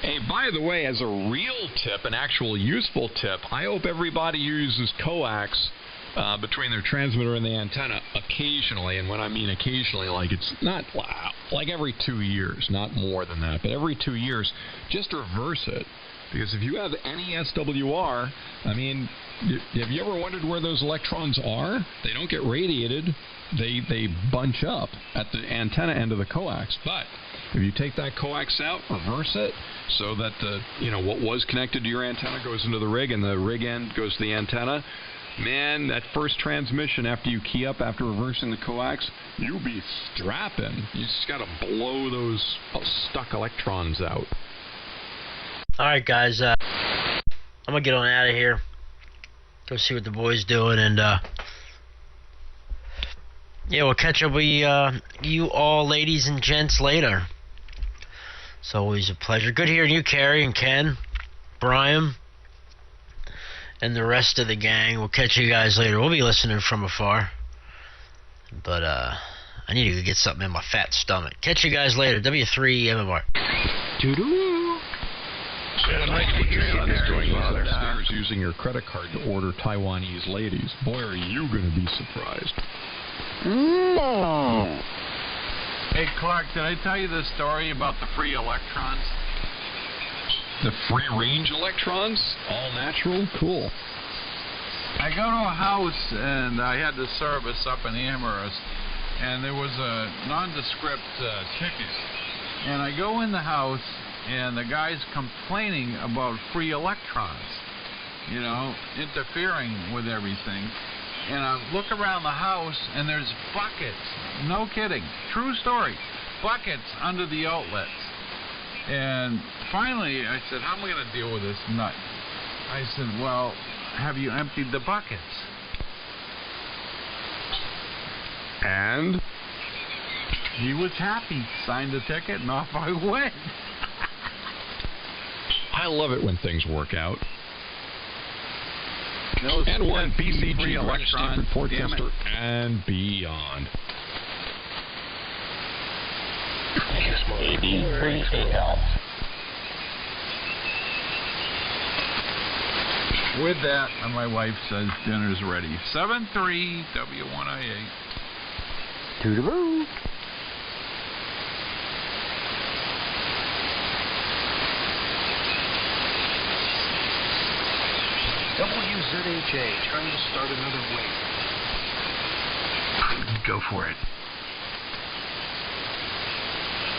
Hey, by the way, as a real tip, an actual useful tip, I hope everybody uses coax between their transmitter and the antenna occasionally. And when I mean occasionally, it's not like every 2 years, not more than that, but every 2 years, just reverse it. Because if you have any SWR, have you ever wondered where those electrons are? They don't get radiated. They bunch up at the antenna end of the coax. But if you take that coax out, reverse it, so that what was connected to your antenna goes into the rig and the rig end goes to the antenna, man, that first transmission after you key up, after reversing the coax, you'll be strapping. You just got to blow those stuck electrons out. All right, guys. I'm gonna get on out of here. Go see what the boys doing, and we'll catch up with you all, ladies and gents, later. It's always a pleasure. Good hearing you, Carrie and Ken, Brian, and the rest of the gang. We'll catch you guys later. We'll be listening from afar, but I need to go get something in my fat stomach. Catch you guys later. W3MMR. Doo-doo. Upstairs using your credit card to order Taiwanese ladies. Boy, are you going to be surprised. No. Hey, Clark, did I tell you the story about the free electrons? The free-range electrons? All natural? Cool. I go to a house, and I had the service up in Amherst, and there was a nondescript ticket. And I go in the house, and the guy's complaining about free electrons, interfering with everything. And I look around the house, and there's buckets. No kidding. True story. Buckets under the outlets. And finally, I said, how am I going to deal with this nut? I said, well, have you emptied the buckets? And? He was happy. Signed the ticket, and off I went. I love it when things work out. Those and one BCG electrons, Portchester and beyond. With that, my wife says dinner's ready. 7-3 W1IA. Toodaloo. WZHA trying to start another wave. go for it.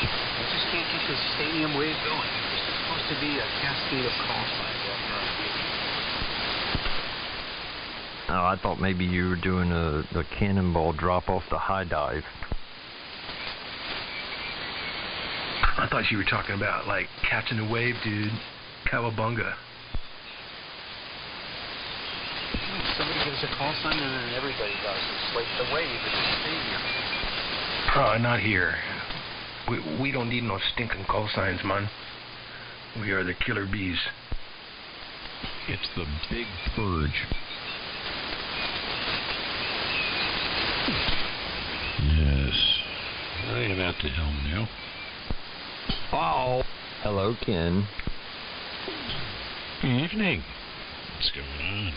I just can't get this stadium wave going. There's supposed to be a cascade of call signs walking around the beach. Oh, I thought maybe you were doing a cannonball drop off the high dive. I thought you were talking about, like, catching a wave, dude. Cowabunga. Somebody gives a call sign and then everybody does. It's like the wave at the stadium. Oh, not here. We don't need no stinking call signs, man. We are the killer bees. It's the Big Purge. Yes. I am at the helm now. Oh. Hello, Ken. Evening. What's going on?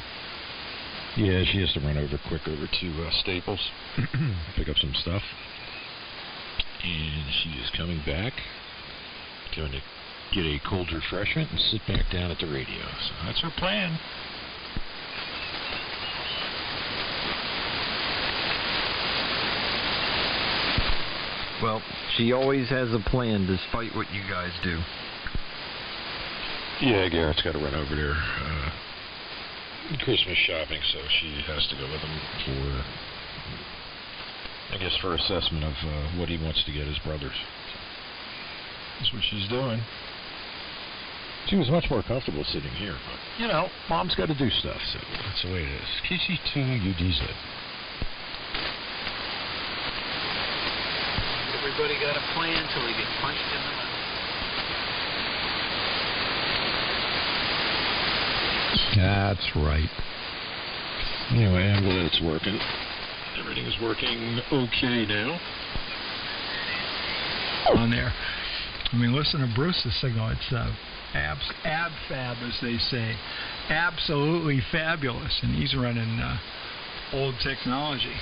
Yeah, she has to run quick over to Staples, pick up some stuff. And she is coming back, going to get a cold refreshment and sit back down at the radio. So that's her plan. Well, she always has a plan despite what you guys do. Yeah, Garrett's got to run over there Christmas shopping, so she has to go with him for, I guess, for assessment of what he wants to get his brothers. That's what she's doing. She was much more comfortable sitting here, but, you know, Mom's got to do stuff, so that's the way it is. KC2UDZ. Everybody got a plan till they get punched in the mouth. That's right. Anyway, I'm glad it's working. Everything is working okay now. On there. I mean, listen to Bruce's signal. It's ab-fab, as they say. Absolutely fabulous. And he's running old technology.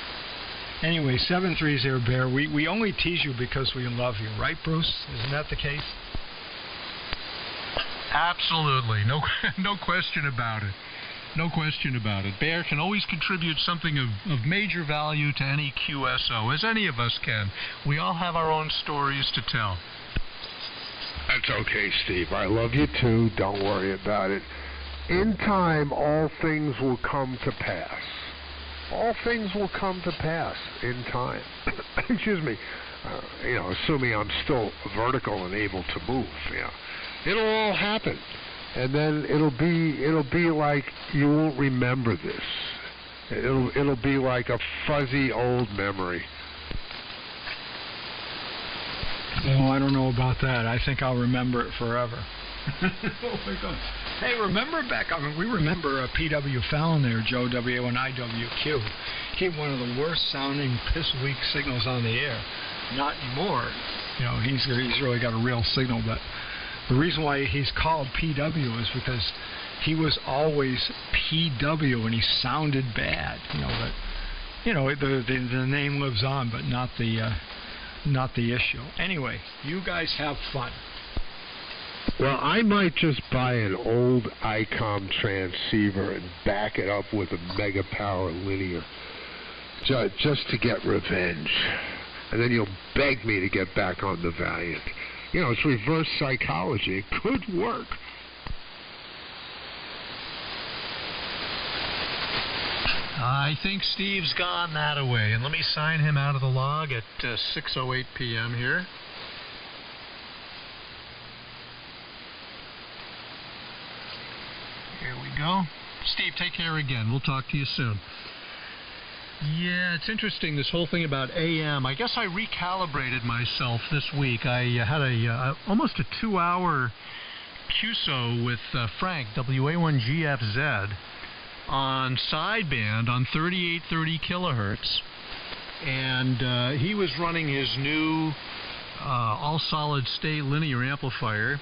Anyway, 730 Bear, we only tease you because we love you. Right, Bruce? Isn't that the case? Absolutely. No question about it. No question about it. Bear can always contribute something of major value to any QSO, as any of us can. We all have our own stories to tell. That's okay, Steve. I love you too. Don't worry about it. In time, all things will come to pass. All things will come to pass in time. Excuse me. Assuming I'm still vertical and able to move. Yeah. It'll all happen, and then it'll be like you won't remember this. It'll be like a fuzzy old memory. Oh, I don't know about that. I think I'll remember it forever. Oh my God! Hey, remember back? We remember P.W. Fallon there, Joe W.N.I.W.Q. He had one of the worst sounding piss weak signals on the air. Not anymore. He's really got a real signal, but. The reason why he's called PW is because he was always PW and he sounded bad. But the name lives on, but not the issue. Anyway, you guys have fun. Well, I might just buy an old ICOM transceiver and back it up with a mega power linear, just to get revenge, and then you'll beg me to get back on the Valiant. It's reverse psychology. It could work. I think Steve's gone that away. And let me sign him out of the log at 6:08 p.m. here. Here we go. Steve, take care again. We'll talk to you soon. Yeah, it's interesting, this whole thing about AM. I guess I recalibrated myself this week. I had almost a 2-hour QSO with Frank, WA1GFZ, on sideband on 3830 kilohertz. And he was running his new all-solid-state linear amplifier.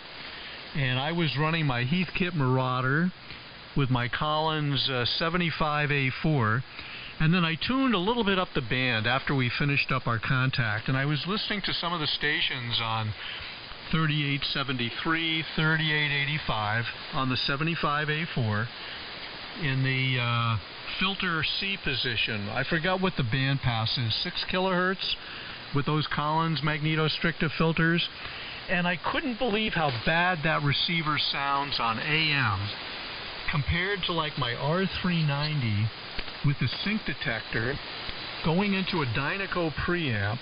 And I was running my Heathkit Marauder with my Collins 75A4. And then I tuned a little bit up the band after we finished up our contact. And I was listening to some of the stations on 3873, 3885 on the 75A4 in the filter C position. I forgot what the bandpass is, 6 kilohertz with those Collins magnetostrictive filters. And I couldn't believe how bad that receiver sounds on AM compared to like my R390 with the sync detector going into a Dynaco preamp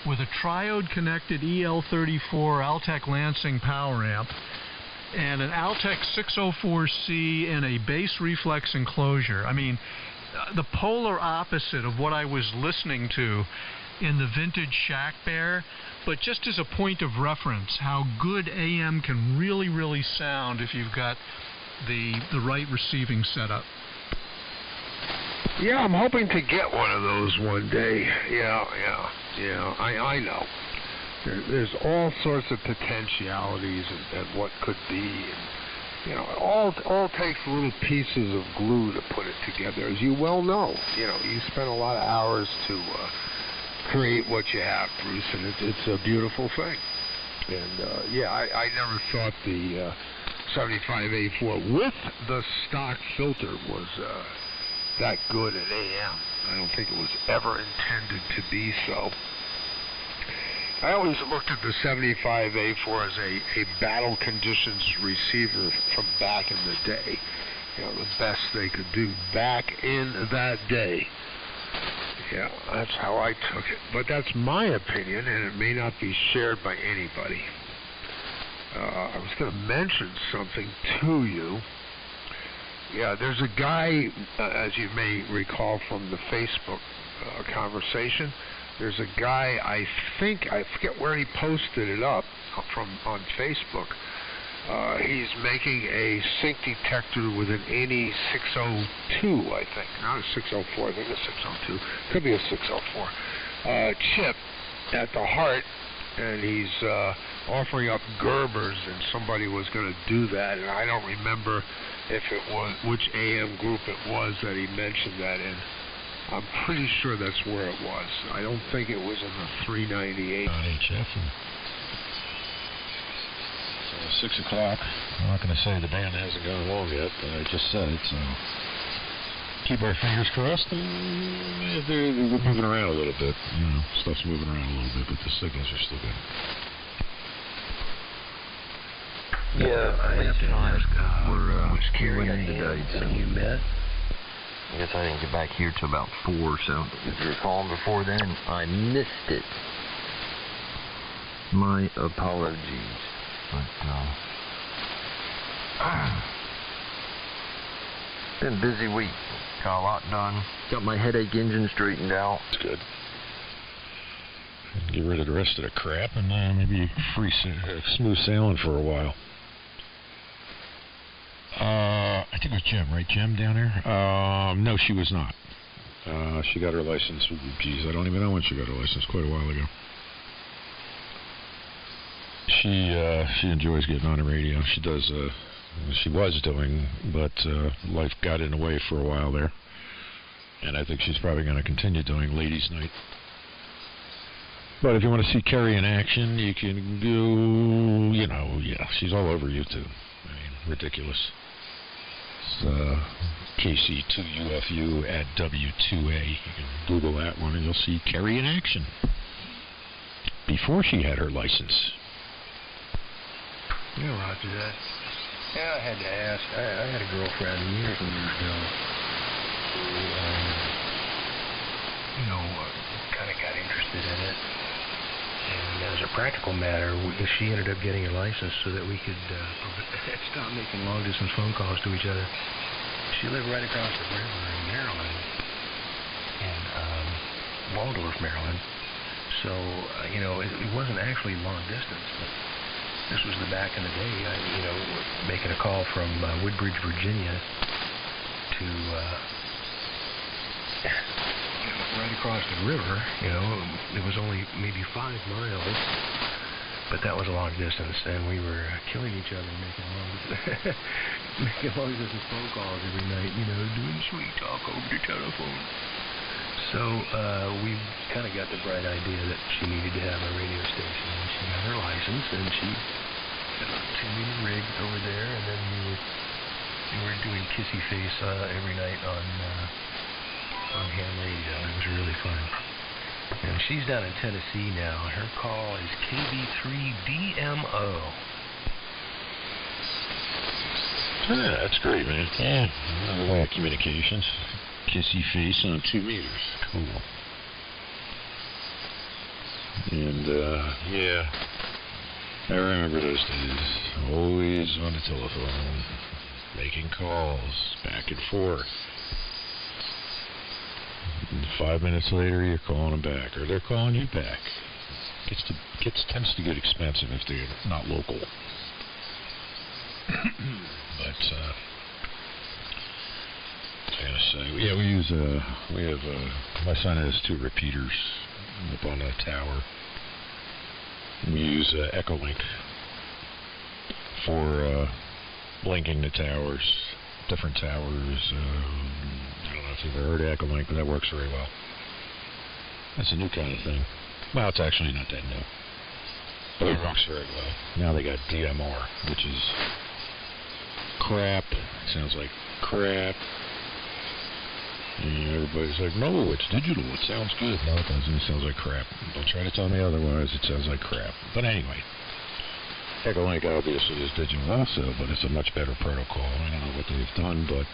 with a triode connected EL34 Altec Lansing power amp and an Altec 604C in a bass reflex enclosure. I mean, the polar opposite of what I was listening to in the vintage Shack Bear, but just as a point of reference, how good AM can really, really sound if you've got the right receiving setup. Yeah, I'm hoping to get one of those one day. Yeah. I know. There's all sorts of potentialities and what could be. And, it all takes little pieces of glue to put it together, as you well know. You spend a lot of hours to create what you have, Bruce, and it's a beautiful thing. And, I never thought the 75A4 with the stock filter was that good at AM. I don't think it was ever intended to be so. I always looked at the 75A4 as a battle conditions receiver from back in the day. The best they could do back in that day. Yeah, that's how I took it. But that's my opinion, and it may not be shared by anybody. I was going to mention something to you. Yeah, there's a guy, as you may recall from the Facebook conversation, there's a guy, I forget where he posted it up on Facebook. He's making a sync detector with an ANI 602, I think. Not a 604, I think a 602. Could be a 604. Chip at the heart, and he's offering up Gerbers, and somebody was going to do that, and I don't remember if it was which AM group it was that he mentioned that in. I'm pretty sure that's where it was. I don't think it was in the 398. On HF. So 6 o'clock. I'm not going to say the band hasn't gone along yet, but I just said it, so keep our fingers crossed. They're moving around a little bit. Stuff's moving around a little bit, but the signals are still good. Yeah, Lisa and I were in today, so you met. I guess I didn't get back here till about 4, so if you were calling before then, I missed it. My apologies. But, been a busy week. Got a lot done. Got my headache engine straightened out. That's good. Get rid of the rest of the crap and maybe smooth sailing for a while. I think it was Jim, right? Jim down there? No, she was not. She got her license. Geez, I don't even know when she got her license. Quite a while ago. She enjoys getting on the radio. She does. She was doing, but life got in the way for a while there. And I think she's probably going to continue doing Ladies' Night. But if you want to see Kerry in action, you can go, she's all over YouTube. I mean, ridiculous. It's KC2UFU at W2A. You can Google that one and you'll see Kerry in action. Before she had her license. Roger that. Yeah, I had to ask. I had a girlfriend years and years ago who, kind of got interested in it. And as a practical matter, she ended up getting a license so that we could stop making long-distance phone calls to each other. She lived right across the river in Maryland, in Waldorf, Maryland. So, it wasn't actually long distance, but this was the back in the day. Making a call from Woodbridge, Virginia to right across the river. It was only maybe 5 miles, but that was a long distance, and we were killing each other making long distance phone calls every night. Doing sweet talk over the telephone. So we kind of got the bright idea that she needed to have a radio station. She got her license, and she continued to rig over there, and then we would we're doing Kissy Face every night on ham radio. It was really fun. And she's down in Tennessee now. Her call is KB3DMO. Yeah, that's great, man. Yeah, another way of communications. Kissy Face on 2 meters. Cool. And, yeah, I remember those days. Always on the telephone, making calls back and forth. And 5 minutes later, you're calling them back, or they're calling you back. Tends to get expensive if they're not local. But I was gonna say, yeah, we have my son has 2 repeaters up on the tower. We use Echolink for linking the towers, different towers. I don't know if you've ever heard of Echolink, but that works very well. That's a new kind of thing. Well, it's actually not that new, but it works very well. Now they got DMR, which is crap. It sounds like crap. And everybody's like, no, it's digital. It sounds good. No, it doesn't. It sounds like crap. Don't try to tell me otherwise. It sounds like crap. But anyway, Echolink obviously is digital also, but it's a much better protocol. I don't know what they've done, but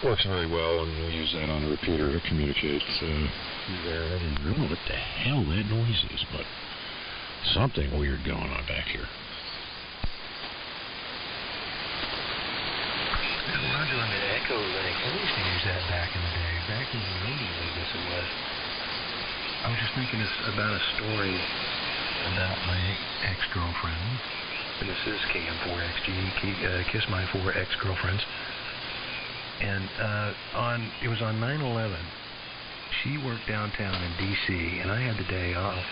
works very well, and we use that on the repeater to communicate there. I don't know what the hell that noise is, but something weird going on back here. Modular Echolink. I used to use that back in the day. Back in the 80s, I guess it was. I was just thinking about a story about my ex-girlfriend. And this is KM4XG, Kiss My 4 Ex-Girlfriends. And it was on 9/11. She worked downtown in D.C., and I had the day off.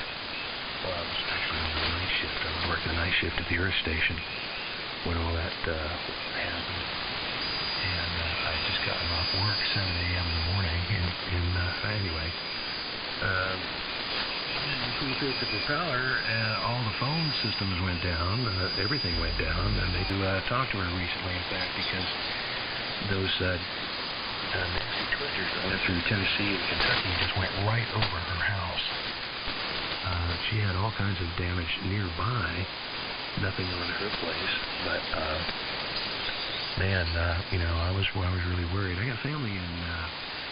Well, I was actually on the night shift. I was working the night shift at the Earth Station when all that happened. And I had just gotten off work 7 a.m. in the morning. Anyway, we fixed the propeller, and all the phone systems went down. Everything went down. And they talked to her recently, in fact, because those nasty twizzlers that went through Tennessee and Kentucky just went right over her house. She had all kinds of damage nearby. Nothing on her place, but man, I was really worried. I got family in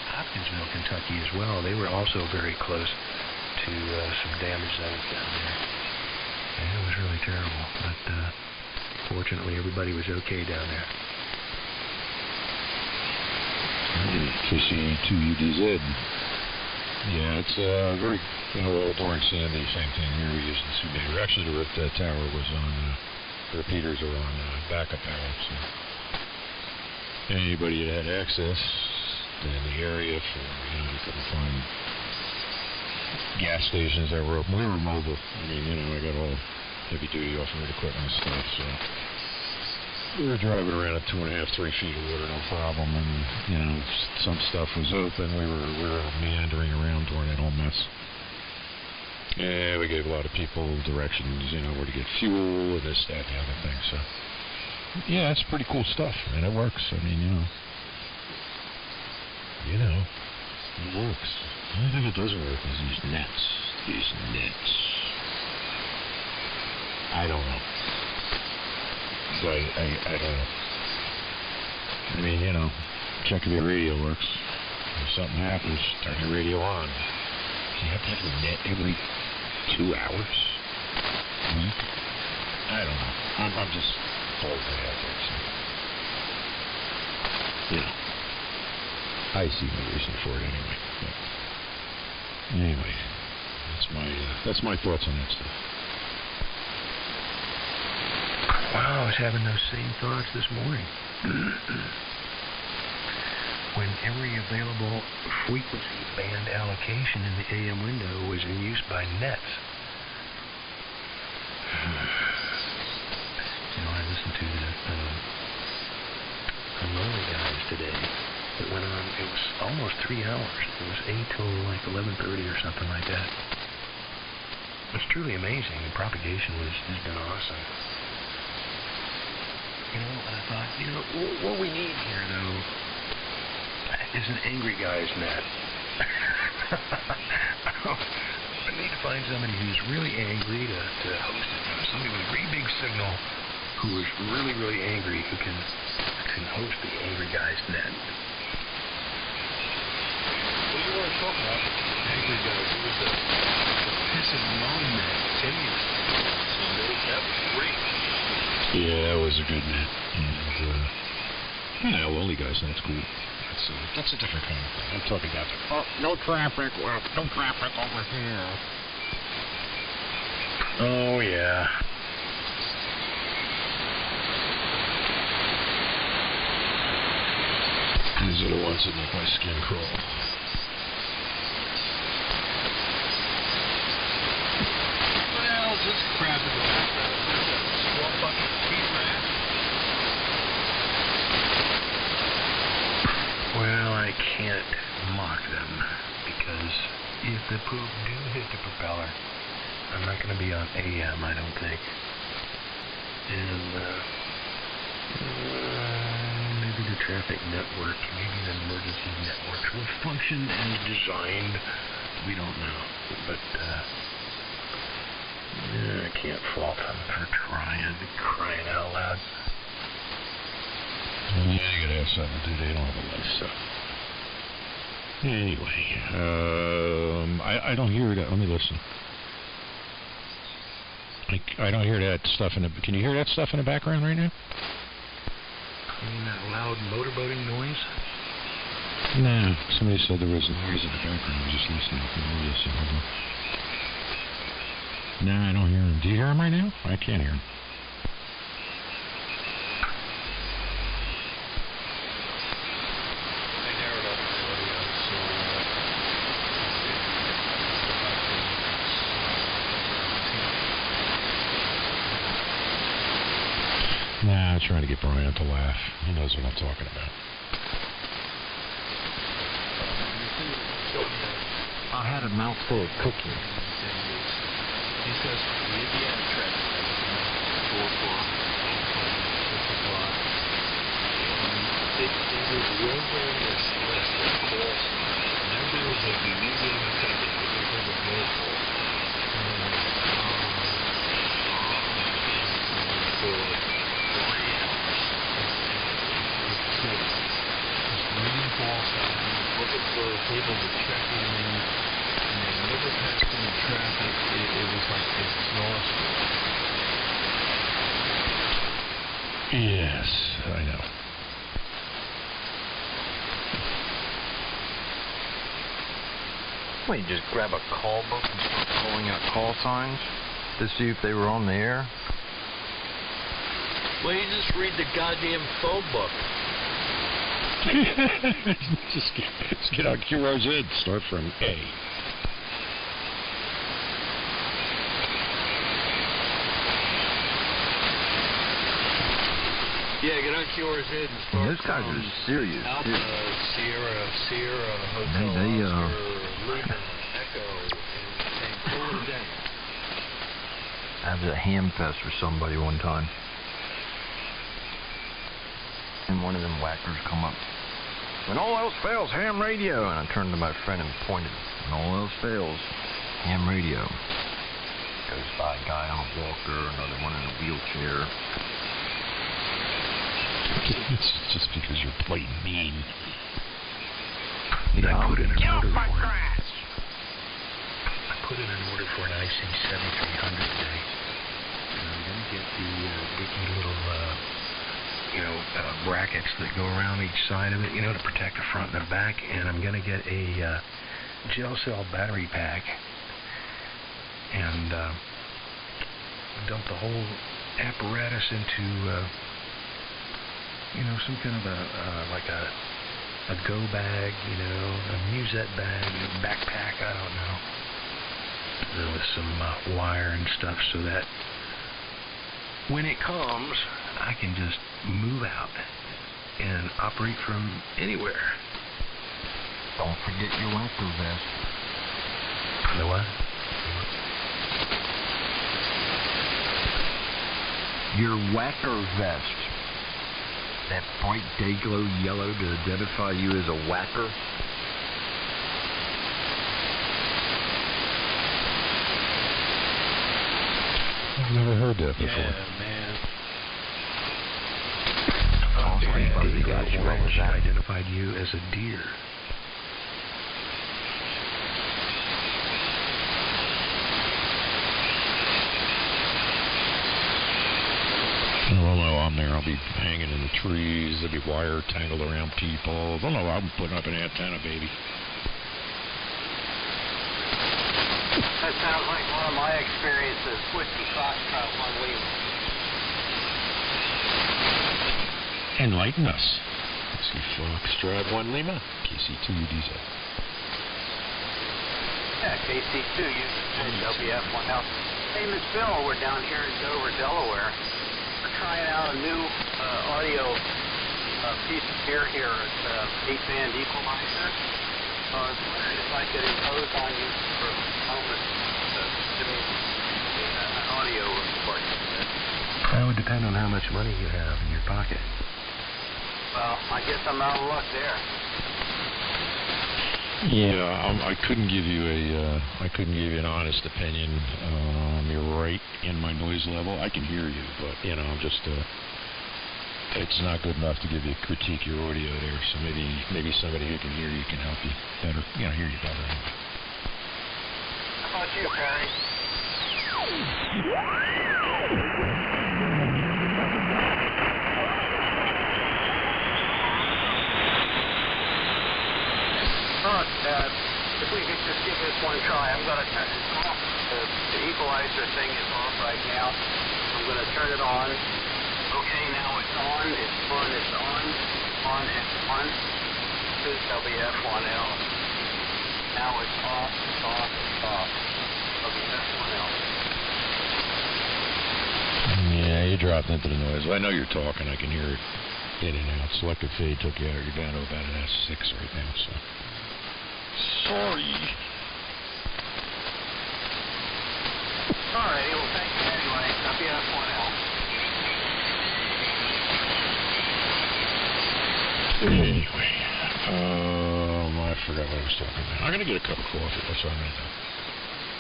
Hopkinsville, Kentucky as well. They were also very close to some damage that was down there. And it was really terrible, but fortunately everybody was okay down there. KC2UDZ. Yeah, it's very, during Sandy, same thing here. We used the 2 meter. Actually, the tower was on, the repeaters are on backup power, so anybody that had access in the area for, you couldn't find gas stations that were open. We were mobile. I mean, I got all heavy duty off-road equipment and stuff, so we were driving around at 2.5, 3 feet of water, no problem. And some stuff was open. We were meandering around during that whole mess. Yeah, we gave a lot of people directions, where to get fuel and this, that, and the other thing. So yeah, it's pretty cool stuff, and it works. I mean, it works. The only thing that doesn't work is these nets. I don't know. But I don't know. I mean, check if your radio works. If something happens, turn your radio on. You have to have the net every 2 hours a week? I don't know. I'm just throwing it out there. So, I see no reason for it anyway. But anyway, that's my thoughts on that stuff. Wow, I was having those same thoughts this morning. When every available frequency band allocation in the AM window was in use by nets. I listened to the Lonely Guys today. It went on, it was almost 3 hours. It was 8 till like 11:30 or something like that. It's truly amazing. The propagation has been awesome. thought, what we need here, though, is an angry guy's net. I need to find somebody who's really angry to host it. Somebody with a really big signal who is really, really angry who can host the angry guy's net. Well, you weren't talking about angry guys. It was the piss and moan net. Timmy was that was great. Yeah, that was a good net. And, well, you guys, that's cool. That's a different kind of thing. I'm talking about no traffic. Well, no traffic over here. Oh, yeah. These are the ones that make my skin crawl. Well, just crap in the background. There's a small bucket of heat rat. Well, I can't mock them because if the poop do hit the propeller, I'm not going to be on AM, I don't think. And maybe the traffic network, maybe the emergency networks will function as designed. We don't know. But I can't fault them for crying out loud. Yeah, you gotta have something to do. They don't have a life, so. Anyway, I don't hear that. Let me listen. I don't hear that stuff in the. Can you hear that stuff in the background right now? You mean that loud motorboating noise? No. Somebody said there was a noise in the background. I was just listening. No, I don't hear him. Do you hear him right now? I can't hear him. Nah, I'm trying to get Brian to laugh. He knows what I'm talking about. I had a mouthful of cookie. He says the Indiana traffic lights 4 o'clock, 6 o'clock. It was rolling this list of call signs. Remember, it was like the Indian attendant with the big roll call. For like 3 hours. It's like just reading call signs, looking for people to check in. Never passed any traffic. It was like exhausting. Yes, I know. Well, you just grab a call book and start calling out call signs to see if they were on the air. Well, you just read the goddamn phone book. just get on QRZ. Start from A. Yeah, get on QRZ and start. Those guys are serious. Alpha, Sierra, Hotel, Oscar, Luna, Echo, and call it a day. I was at Ham Fest for somebody one time. And one of them whackers come up. When all else fails, ham radio. And I turned to my friend and pointed. When all else fails, ham radio. Goes by a guy on a walker, another one in a wheelchair. It's just because you're plain mean. I put in an order for an IC 7300 today. And I'm going to get the dicky little, brackets that go around each side of it, to protect the front and the back. And I'm going to get a gel cell battery pack and dump the whole apparatus into some kind of a go bag, a musette bag, a backpack, I don't know, with some wire and stuff so that when it comes, I can just move out and operate from anywhere. Don't forget your whacker vest. The what? Your whacker vest. That bright day-glow yellow to identify you as a whacker? I've never heard that before. Yeah, man. She identified you as a deer. Well, no, I'm there. I'll be hanging in the trees. There'll be wire tangled around people. Well, no, I'm putting up an antenna, baby. That sounds like one of my experiences. Whiskey Foxtrot 1 Lima. Enlighten us. Whiskey Foxtrot 1 Lima. KC2 UDZ. Yeah, KC2 uses WF1L. Hey, Miss Bill, we're down here in Dover, Delaware. We're trying out a new audio piece of gear here at 8-band equalizer. I was wondering if I could impose on you for a moment to give me an audio report. That would depend on how much money you have in your pocket. Well, I guess I'm out of luck there. Yeah, I couldn't give you an honest opinion. You're right in my noise level. I can hear you, but I'm just it's not good enough to give you critique your audio there. So maybe somebody who can hear you can help you better. Hear you better. How about you, Perry? If we could just give this one try, I'm going to turn it off. The equalizer thing is off right now. I'm going to turn it on. Okay, now it's on. It's on. It's on. On. It's on. This is WF1L. Now it's off. It's off. It's off. WF1L. Yeah, you dropped into the noise. Well, I know you're talking. I can hear it in and out. Selective fade took you out. You're down to about an S6 right now, so. Sorry. Alrighty, well, thank you anyway. WF1L. Anyway, I forgot what I was talking about. I'm going to get a cup of coffee. That's what I'm going to do.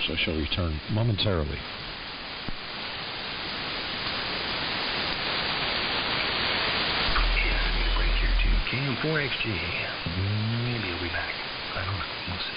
So I shall return momentarily. Yeah, I need a break here too. KM4XG. Maybe he'll be back. I don't know. We'll see.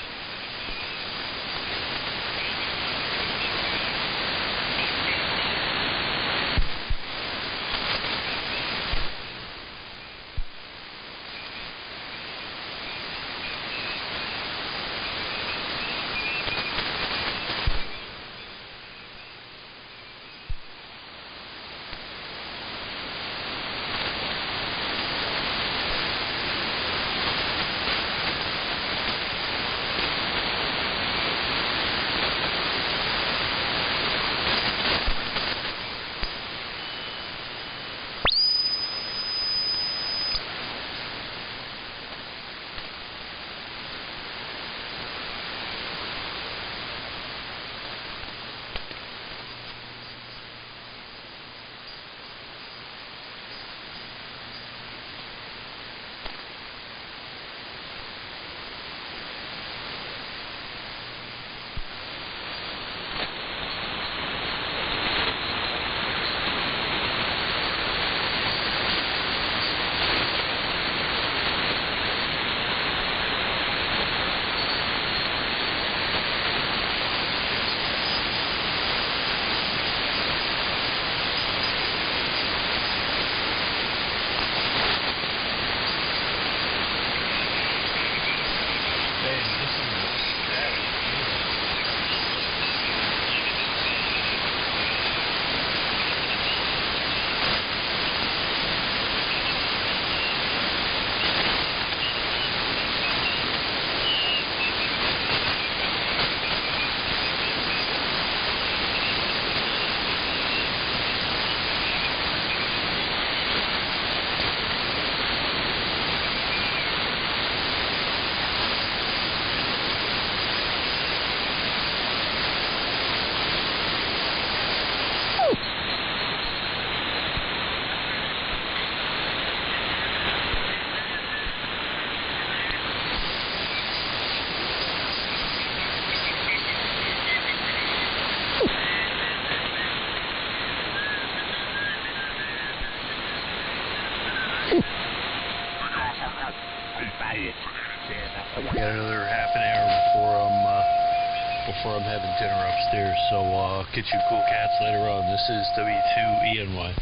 We got another half an hour before I'm having dinner upstairs. So I'll get you cool cats later on. This is W2ENY.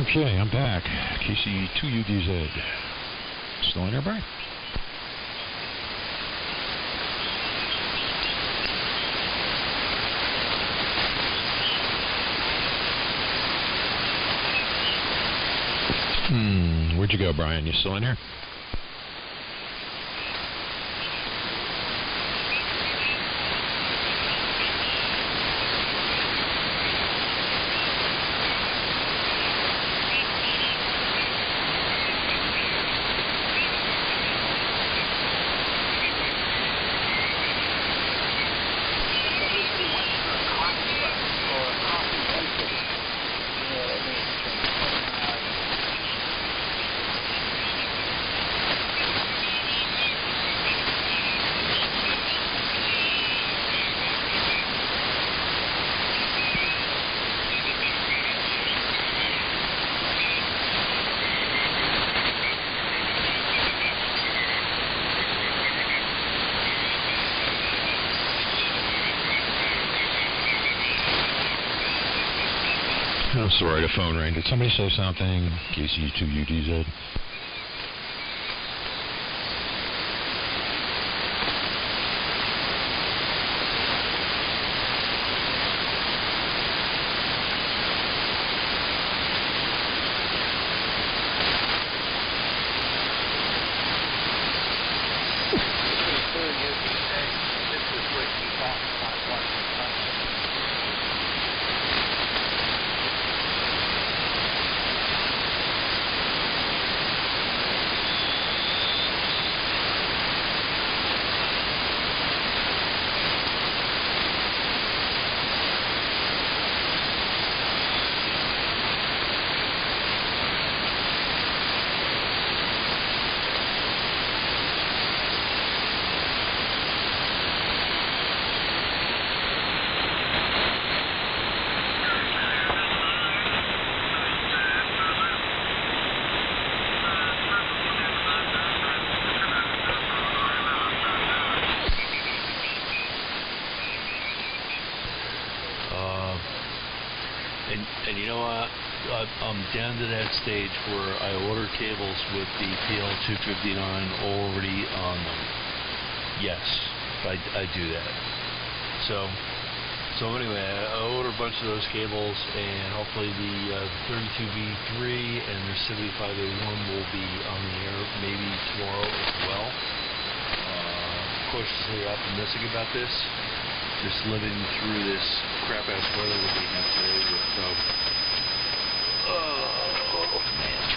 Okay, I'm back. KC2UDZ. Still in there, Brian? Where'd you go, Brian? You still in here? I'm sorry, the phone rang. Did somebody say something? KC2UDZ. And you know what? I'm down to that stage where I order cables with the PL259 already on them. Yes, I do that. So anyway, I order a bunch of those cables, and hopefully the 32B3 and their 75A1 will be on the air maybe tomorrow as well. Cautiously optimistic about this. Just living through this crap-ass weather that we have today with, oh man.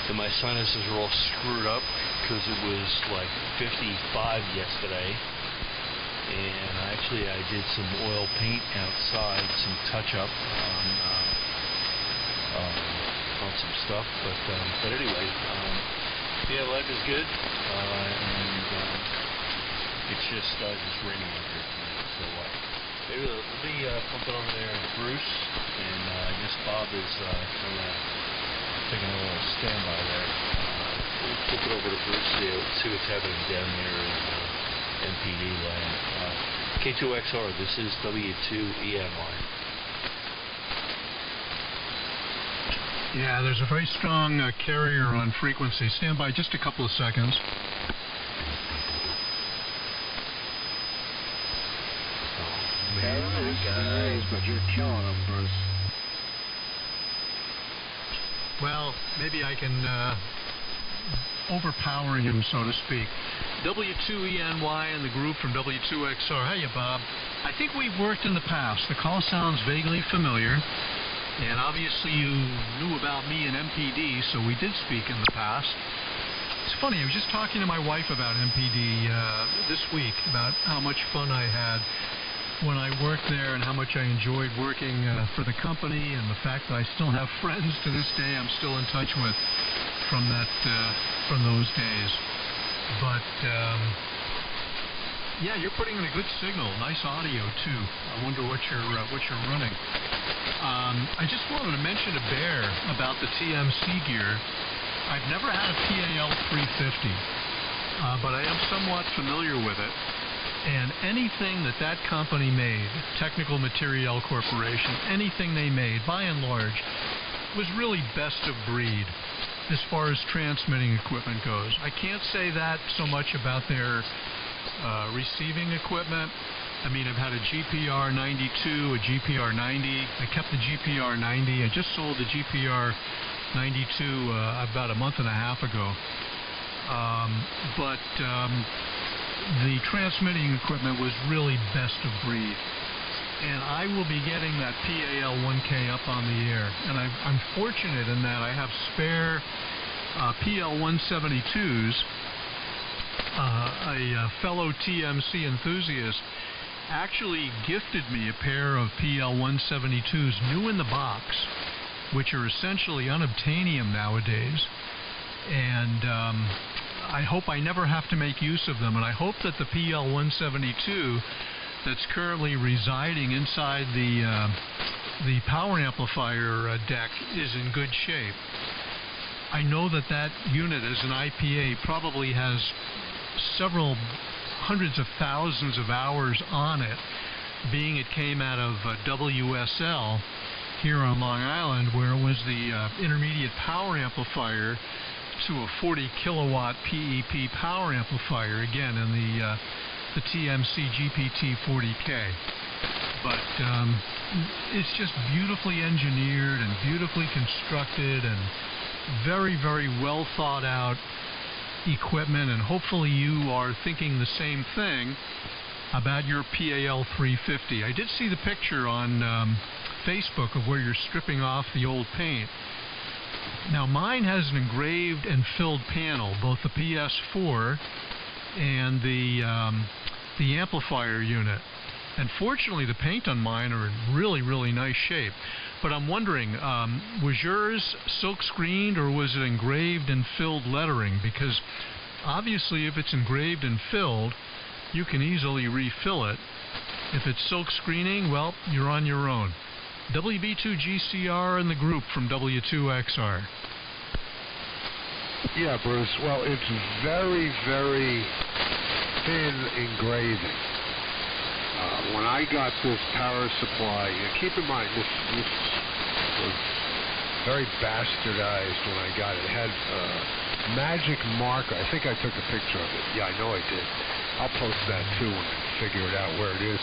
And my sinuses are all screwed up because it was like 55 yesterday. And actually I did some oil paint outside, some touch-up on some stuff. But anyway, yeah, life is good. And it's just raining out there tonight. So maybe let me pump it over there to Bruce, and I guess Bob is kind of taking a little standby there. We'll flip it over to Bruce, see what's happening down there in MPD land. K2XR, this is W2ENY. Yeah, there's a very strong carrier on frequency. Stand by just a couple of seconds. guys, but you're killing them, Bruce. Well, maybe I can overpower him, so to speak. W2ENY and the group from W2XR. Hey, Bob. I think we've worked in the past. The call sounds vaguely familiar. And obviously you knew about me and MPD, so we did speak in the past. It's funny, I was just talking to my wife about MPD this week, about how much fun I had when I worked there and how much I enjoyed working for the company, and the fact that I still have friends to this day I'm still in touch with from those days. But yeah, you're putting in a good signal, nice audio too. I wonder what you're running. I just wanted to mention to Bear about the TMC gear. I've never had a PAL 350, but I am somewhat familiar with it. And anything that company made, Technical Materiel Corporation, anything they made, by and large, was really best of breed as far as transmitting equipment goes. I can't say that so much about their receiving equipment. I mean, I've had a GPR 92, a GPR 90. I kept the GPR 90. I just sold the GPR 92 about a month and a half ago. But the transmitting equipment was really best of breed. And I will be getting that PAL 1K up on the air. And I'm fortunate in that I have spare PL 172s. A fellow TMC enthusiast actually gifted me a pair of PL 172s new in the box, which are essentially unobtainium nowadays. And I hope I never have to make use of them, and I hope that the PL 172 that's currently residing inside the power amplifier deck is in good shape. I know that unit as an IPA probably has several hundreds of thousands of hours on it, being it came out of WSL here on Long Island, where it was the intermediate power amplifier to a 40 kilowatt PEP power amplifier, again in the TMC GPT 40K. But it's just beautifully engineered and beautifully constructed and very, very well thought out equipment, and hopefully you are thinking the same thing about your PAL 350. I did see the picture on Facebook of where you're stripping off the old paint. Now mine has an engraved and filled panel, both the PS4 and the amplifier unit. And fortunately the paint on mine are in really, really nice shape. But I'm wondering, was yours silk screened or was it engraved and filled lettering? Because obviously if it's engraved and filled, you can easily refill it. If it's silk screening, well, you're on your own. WB2GCR and the group from W2XR. Yeah, Bruce. Well, it's very, very thin engraving. When I got this power supply, keep in mind this was very bastardized when I got it. It had magic marker. I think I took a picture of it. Yeah, I know I did. I'll post that too when I figure it out where it is.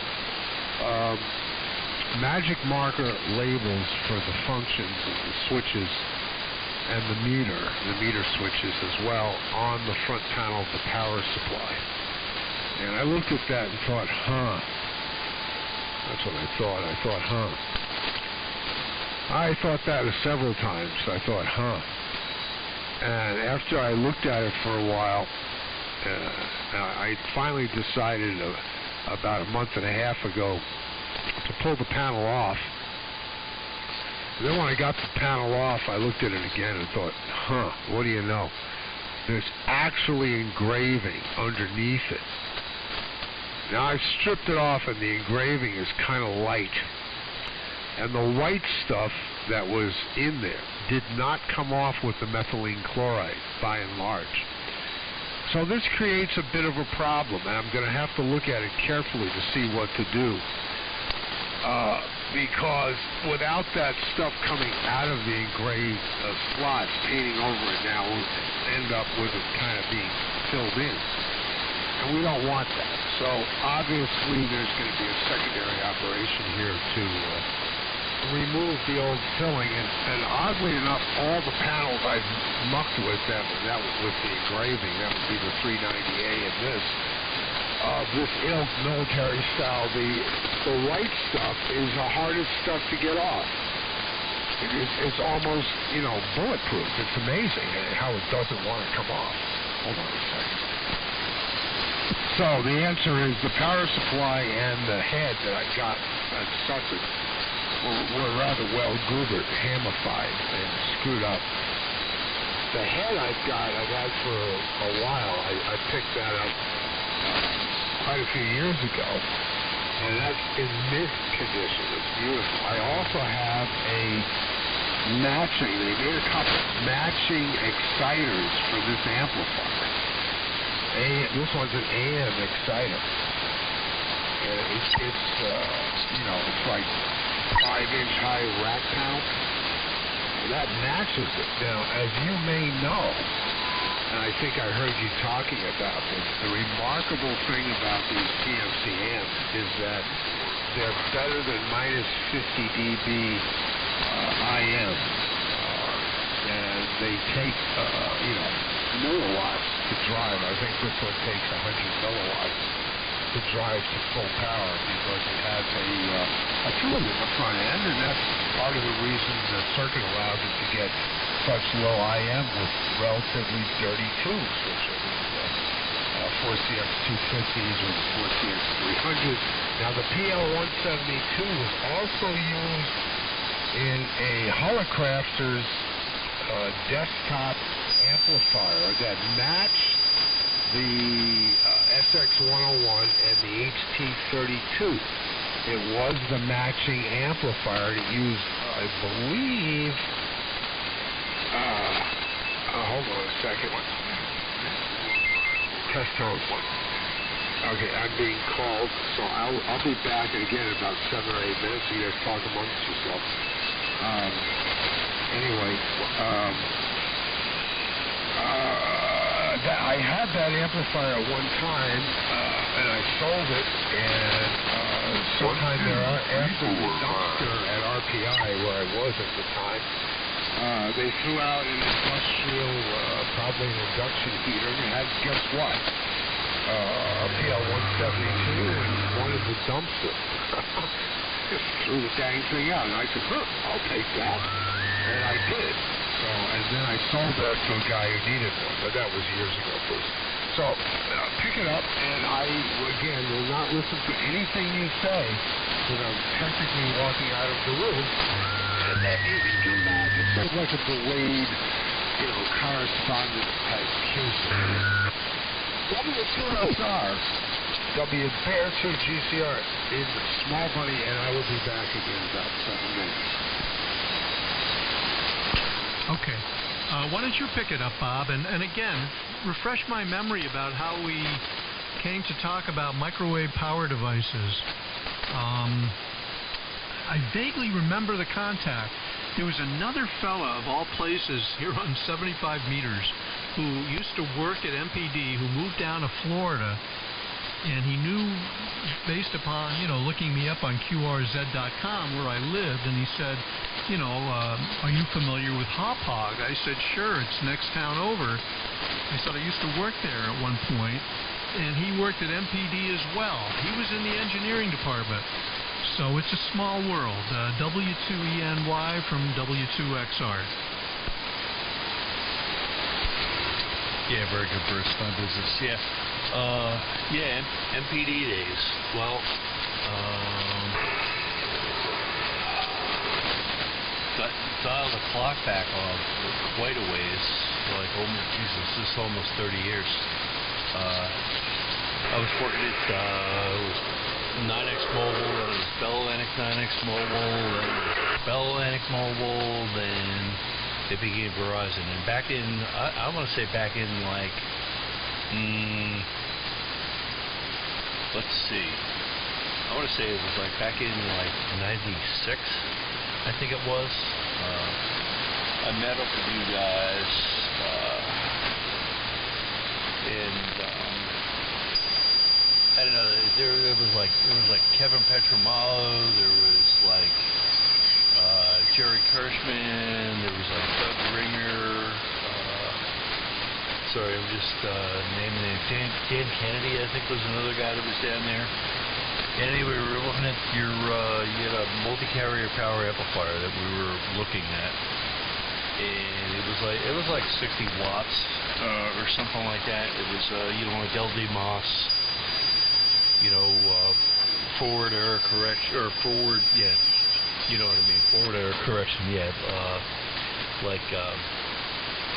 Magic marker labels for the functions of the switches and the meter switches as well on the front panel of the power supply. And I looked at that and thought, that's what I thought. I thought, I thought that several times. I thought, And after I looked at it for a while, I finally decided about a month and a half ago to pull the panel off. And then when I got the panel off, I looked at it again and thought, what do you know? There's actually engraving underneath it. Now I've stripped it off and the engraving is kind of light. And the white stuff that was in there did not come off with the methylene chloride, by and large. So this creates a bit of a problem, and I'm going to have to look at it carefully to see what to do. Because without that stuff coming out of the engraved slots, painting over it now will end up with it kind of being filled in. And we don't want that. So obviously there's going to be a secondary operation here to remove the old filling. And oddly enough, all the panels I've mucked with them, and that was with the engraving, that would be the 390A and this ilk military style. The white stuff is the hardest stuff to get off. It's almost, bulletproof. It's amazing how it doesn't want to come off. Hold on a second. So the answer is the power supply and the head that I got at Sussex were rather well goobered, hamified, and screwed up. The head I've had for a while. I picked that up quite a few years ago, and that's in mint condition. It's beautiful. I also have a matching. They made a couple matching exciters for this amplifier. This one's an AM exciter. It's like 5-inch high rack panel. That matches it. Now, as you may know, and I think I heard you talking about this, the remarkable thing about these TMC amps is that they're better than minus 50 dB IM. And they take, milliwatts to drive. I think this one takes 100 milliwatts to drive to full power because it has a tube in the front end, and that's part of the reason the circuit allows it to get such low IM with relatively dirty tubes, which are the 4CX 250s or the 4CX 300s. Now the PL172 was also used in a Holocrafters desktop amplifier that matched the SX101 and the HT32. It was the matching amplifier. It used, I believe, hold on a second. Test tone. Okay, I'm being called, so I'll be back again in about 7 or 8 minutes. So you guys talk amongst yourselves. I had that amplifier at one time, and I sold it, and sometime thereafter, the dumpster at RPI, where I was at the time, they threw out an industrial, probably an induction heater, and had, guess what? A PL172 and one in the dumpster. Just threw the dang thing out, and I said, I'll take that. And I did. So, and then I sold that to a guy who needed one, but that was years ago, Bruce. So, pick it up, and I, again, will not listen to anything you say, because I'm technically walking out of the room, and then you can do that. It's sort of like a delayed, correspondence type cue. W2SR, Bear 2 GCR in Small Bunny, and I will be back again in about 7 minutes. Okay. Why don't you pick it up, Bob? And again, refresh my memory about how we came to talk about microwave power devices. I vaguely remember the contact. There was another fella, of all places, here on 75 meters, who used to work at MPD, who moved down to Florida, and he knew, based upon, looking me up on QRZ.com where I lived, and he said, are you familiar with Hop Hog? I said, sure, it's next town over. I said, I used to work there at one point, and he worked at MPD as well. He was in the engineering department. So it's a small world. W2ENY from W2XR. Yeah, very good, Bruce. Fun business. Yeah. MPD days. Well, dial the clock back on quite a ways. Like, this is almost 30 years. I was working at 9X Mobile, then it was Bell Atlantic 9X Mobile, then it was Bell Atlantic Mobile, then it became Verizon. And back in, I want to say back in like, let's see. I want to say it was like back in like 96, I think it was. I met up with you guys, and there was like Kevin Petromalo, there was like Jerry Kirschman, there was like Doug Ringer. Sorry, I'm just naming names. Dan Kennedy, I think, was another guy that was down there. And anyway, we were looking at you had a multi-carrier power amplifier that we were looking at, and it was like 60 watts or something like that. It was like LD Moss, forward error correction or forward, yeah, you know what I mean, forward error correction, yeah,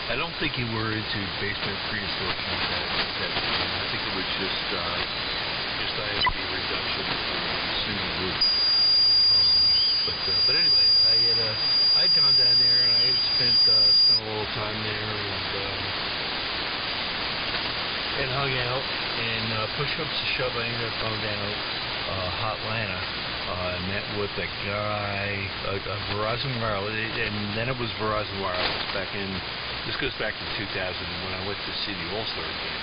I don't think you were into basement pre-distortion at that time. I think it was just ISP reduction single loop. But anyway, I'd gone down there and I had spent a little time there and hung out and push comes to shove, I ended up going down Hotlanta. I met with a guy, Verizon Wireless, and then it was Verizon Wireless back in. This goes back to 2000 when I went to see the All-Star game.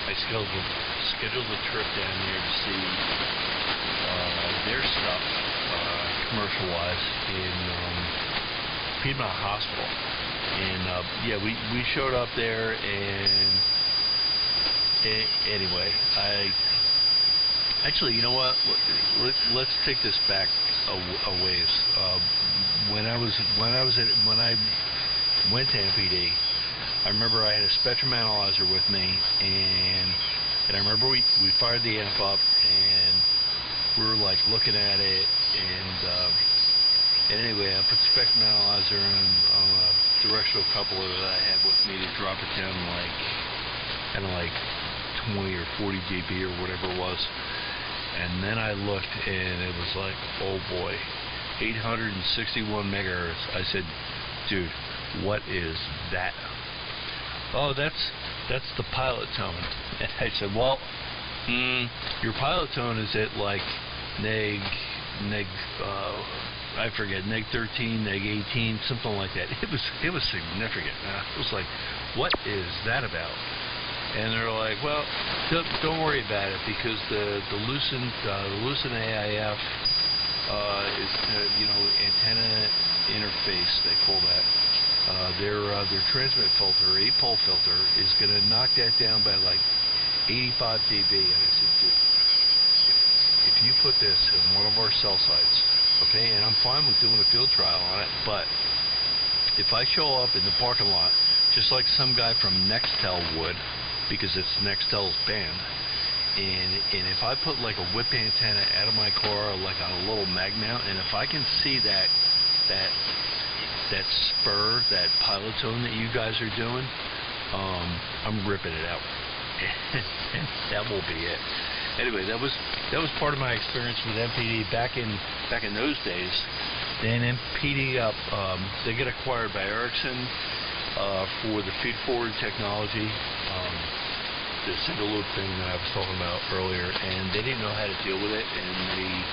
I scheduled a trip down there to see their stuff, commercial-wise, in Piedmont Hospital. And, we showed up there, and anyway, actually, you know what? Let's take this back a ways. When I went to MPD, I remember I had a Spectrum analyzer with me, and I remember we fired the amp up, and we were like looking at it, and anyway, I put the Spectrum analyzer on a directional coupler that I had with me to drop it down like 20 or 40 dB or whatever it was, and then I looked, and it was like, oh boy, 861 megahertz. I said, dude, what is that? Oh, that's the pilot tone. And I said, well, your pilot tone is at like neg I forget, neg 13, neg 18, something like that. It was significant. I was like, what is that about? And they're like, well, don't worry about it, because the Lucent AIF is antenna interface, they call that. Their transmit filter, 8-pole filter, is going to knock that down by like 85 dB. And I said, dude, if you put this in one of our cell sites, okay, and I'm fine with doing a field trial on it, but if I show up in the parking lot, just like some guy from Nextel would, because it's Nextel's band, and if I put like a whip antenna out of my car, like on a little mag mount, and if I can see that spur, that pilot tone that you guys are doing, I'm ripping it out. And that will be it. Anyway, that was part of my experience with MPD back in those days. Then MPD they get acquired by Ericsson for the feed-forward technology, the single loop thing that I was talking about earlier, and they didn't know how to deal with it, and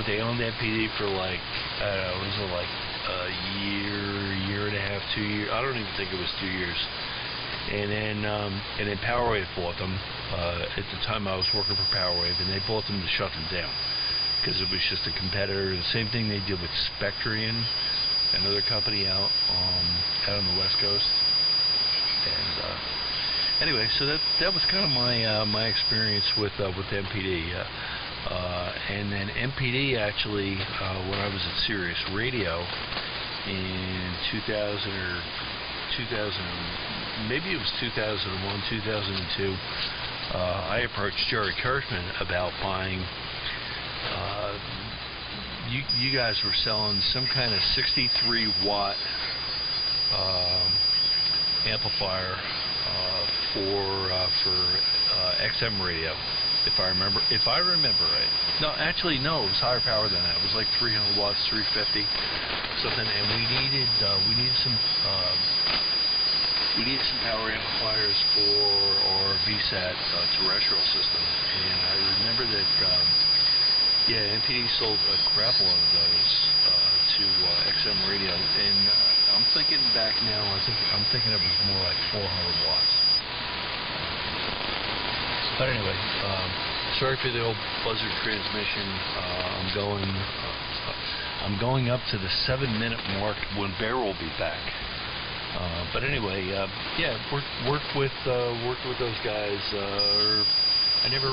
they owned MPD for like, I don't know, was it like a year and a half, 2 years? I don't even think it was 2 years. And then PowerWave bought them. At the time I was working for PowerWave, and they bought them to shut them down because it was just a competitor. The same thing they did with Spectrian, another company out on the West Coast. And anyway, so that was kind of my experience with MPD. And then MPD actually, when I was at Sirius Radio in 2000 or 2000, maybe it was 2001, 2002, I approached Jerry Kirschman about buying. You guys were selling some kind of 63 watt amplifier for XM radio, if I remember right. No, actually, no, it was higher power than that. It was like 300 watts, 350 something, and we needed some power amplifiers for our VSAT terrestrial system. And I remember that MPD sold a crap load of those to XM radio, and I'm thinking back now, I'm thinking it was more like 400 watts. But anyway, sorry for the old buzzer transmission. I'm going up to the 7-minute mark when Bear will be back. But anyway, worked with those guys. I never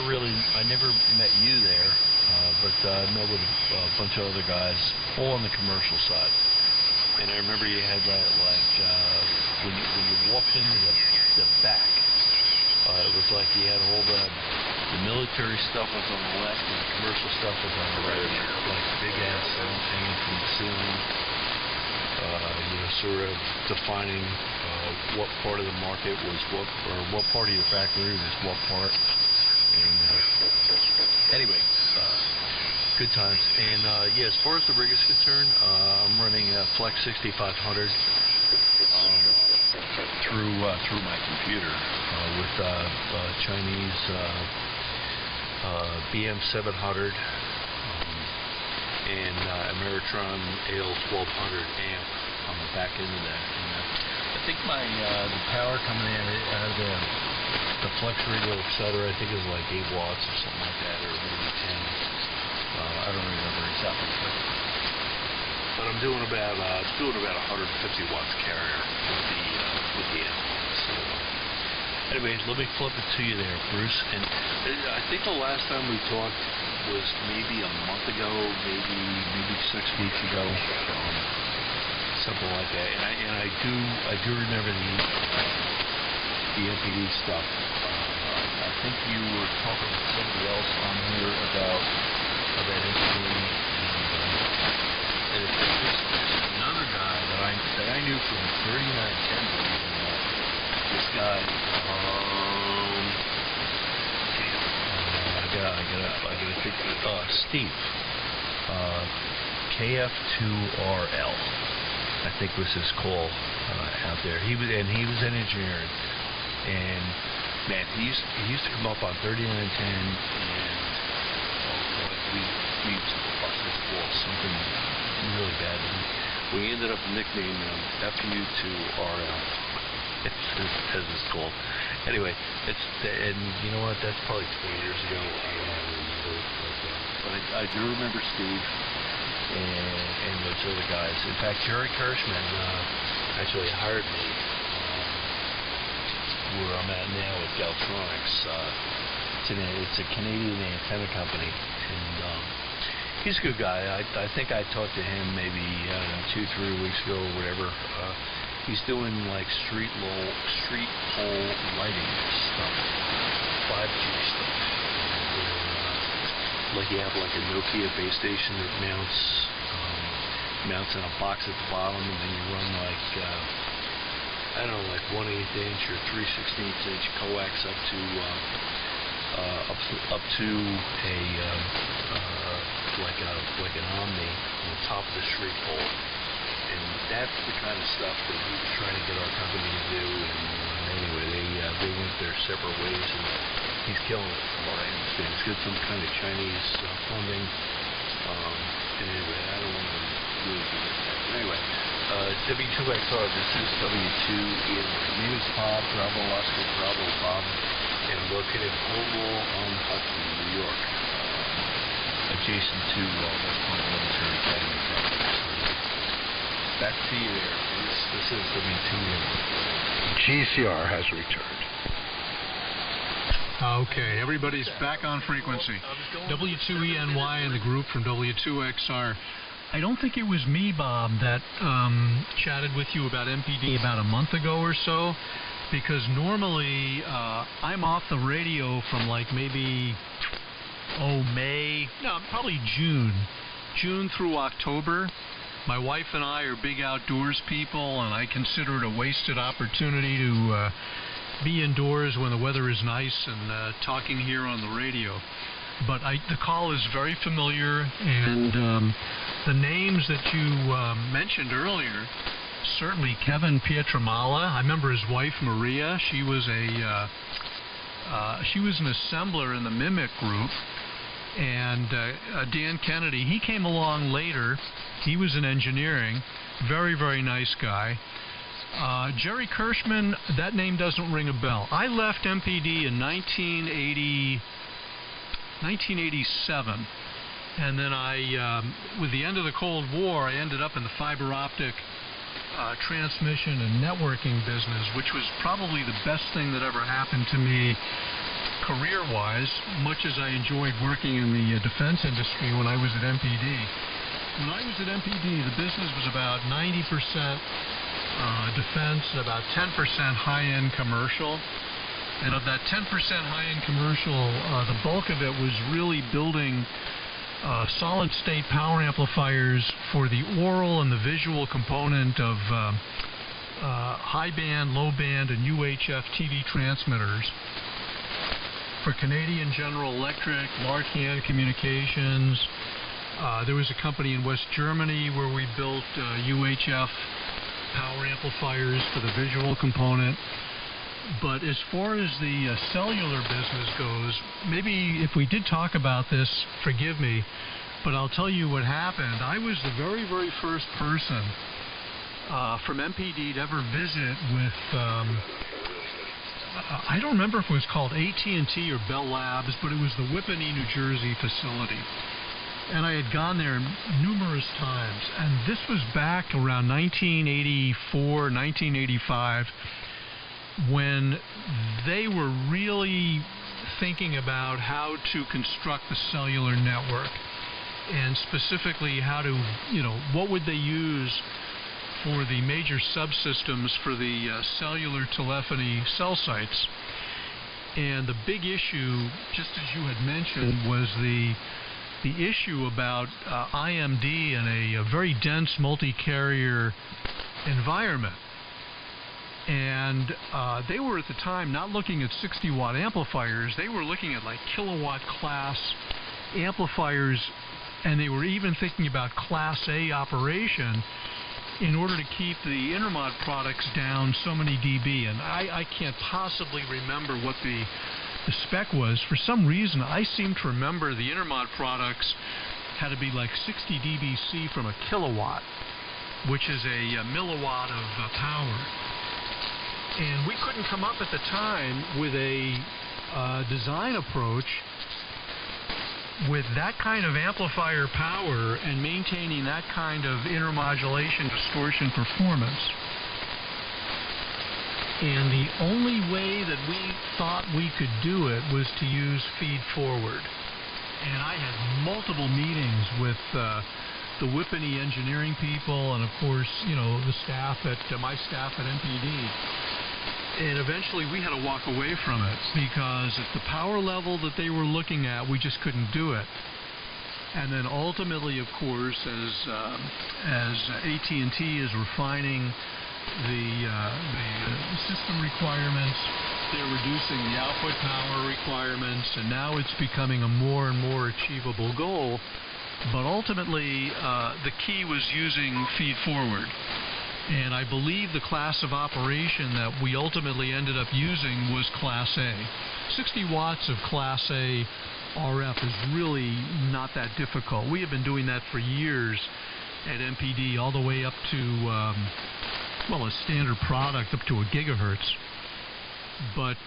met you there, but I met with a bunch of other guys, all on the commercial side. And I remember you had that when you walked into the back, it was like you had all the military stuff was on the left and the commercial stuff was on the right, like big ass signs hanging from the ceiling. Sort of defining what part of the market was what, or what part of your factory was what part. And anyway, good times. And as far as the rig is concerned, I'm running a Flex 6500 through my computer with Chinese BM700 and Ameritron AL1200 amp on the back end of that. And I think the power coming out of the Flex radio accelerator, I think is like 8 watts or something like that, or maybe 10. I don't remember exactly. But I'm doing about 150 watts carrier with the amp. So anyway, let me flip it to you there, Bruce. And I think the last time we talked was maybe a month ago, maybe 6 weeks ago. Something like that, and I do remember the MPD stuff. I think you were talking with somebody else on here about MPD, and there's another guy that I knew from 3910. Believe it or not, this guy. I gotta think. Steve. KF2RL. I think was his call out there. He was engineering, and man, he used to come up on 3910, and we used to bust his balls something really bad. We ended up nicknaming him FU2RL, as it's called. Anyway, and you know what? That's probably 20 years ago. I don't remember, but I do remember Steve. And those other guys. In fact, Jerry Kirschman actually hired me where I'm at now at Galtronics. It's a Canadian antenna company, and he's a good guy. I think I talked to him maybe 2-3 weeks ago or whatever. He's doing like street pole lighting stuff, 5G stuff. Like you have like a Nokia base station that mounts in a box at the bottom, and then you run like I don't know, like 1/8 inch or 3/16 inch coax up to like an Omni on the top of the street pole, and that's the kind of stuff that he was trying to get our company to do. And anyway, they went their separate ways, and he's killing it from what I understand. He's got some kind of Chinese funding. Anyway, I don't want to really get into that. Anyway, W2XR, this is W2 in my name is Bob, Bravo Oscar, Bravo Bob, and located in Hopewell on Hudson, New York, adjacent to West Point Military Academy. Back to you there. This is W2 GCR has returned. Okay, everybody's back on frequency. W2ENY and the group from W2XR. I don't think it was me, Bob, that chatted with you about MPD about a month ago or so, because normally I'm off the radio from like maybe, probably June through October. My wife and I are big outdoors people, and I consider it a wasted opportunity to be indoors when the weather is nice and talking here on the radio. But the call is very familiar, and the names that you mentioned earlier, certainly Kevin Pietramala. I remember his wife Maria. She was an assembler in the Mimic group. And Dan Kennedy, he came along later. He was in engineering. Very, very nice guy. Jerry Kirschman, that name doesn't ring a bell. I left MPD in 1980. 1987. And then with the end of the Cold War, I ended up in the fiber optic transmission and networking business, which was probably the best thing that ever happened to me career-wise, much as I enjoyed working in the defense industry when I was at MPD. When I was at MPD, the business was about 90% defense and about 10% high-end commercial. And of that 10% high-end commercial, the bulk of it was really building solid-state power amplifiers for the oral and the visual component of high-band, low-band, and UHF TV transmitters. For Canadian General Electric, Larkin Communications, there was a company in West Germany where we built UHF power amplifiers for the visual component. But as far as the cellular business goes, maybe if we did talk about this, forgive me, but I'll tell you what happened. I was the very, very first person from MPD to ever visit with, I don't remember if it was called AT&T or Bell Labs, but it was the Whippany, New Jersey facility. And I had gone there numerous times. And this was back around 1984, 1985, when they were really thinking about how to construct the cellular network, and specifically how to, what would they use for the major subsystems for the cellular telephony cell sites. And the big issue, just as you had mentioned, was the issue about IMD in a very dense multi-carrier environment. And they were at the time not looking at 60-watt amplifiers. They were looking at like kilowatt class amplifiers, and they were even thinking about Class A operation in order to keep the Intermod products down so many dB. And I can't possibly remember what the spec was. For some reason, I seem to remember the Intermod products had to be like 60 dBc from a kilowatt, which is a milliwatt of power. And we couldn't come up at the time with a design approach with that kind of amplifier power and maintaining that kind of intermodulation distortion performance. And the only way that we thought we could do it was to use feed forward. And I had multiple meetings with the Whippany engineering people and, of course, the staff at my staff at MPD. And eventually we had to walk away from it because at the power level that they were looking at, we just couldn't do it. And then ultimately, of course, as AT&T is refining the system requirements, they're reducing the output power requirements, and now it's becoming a more and more achievable goal. But ultimately, the key was using feed forward. And I believe the class of operation that we ultimately ended up using was Class A. 60 watts of Class A RF is really not that difficult. We have been doing that for years at MPD, all the way up to, a standard product up to a gigahertz. But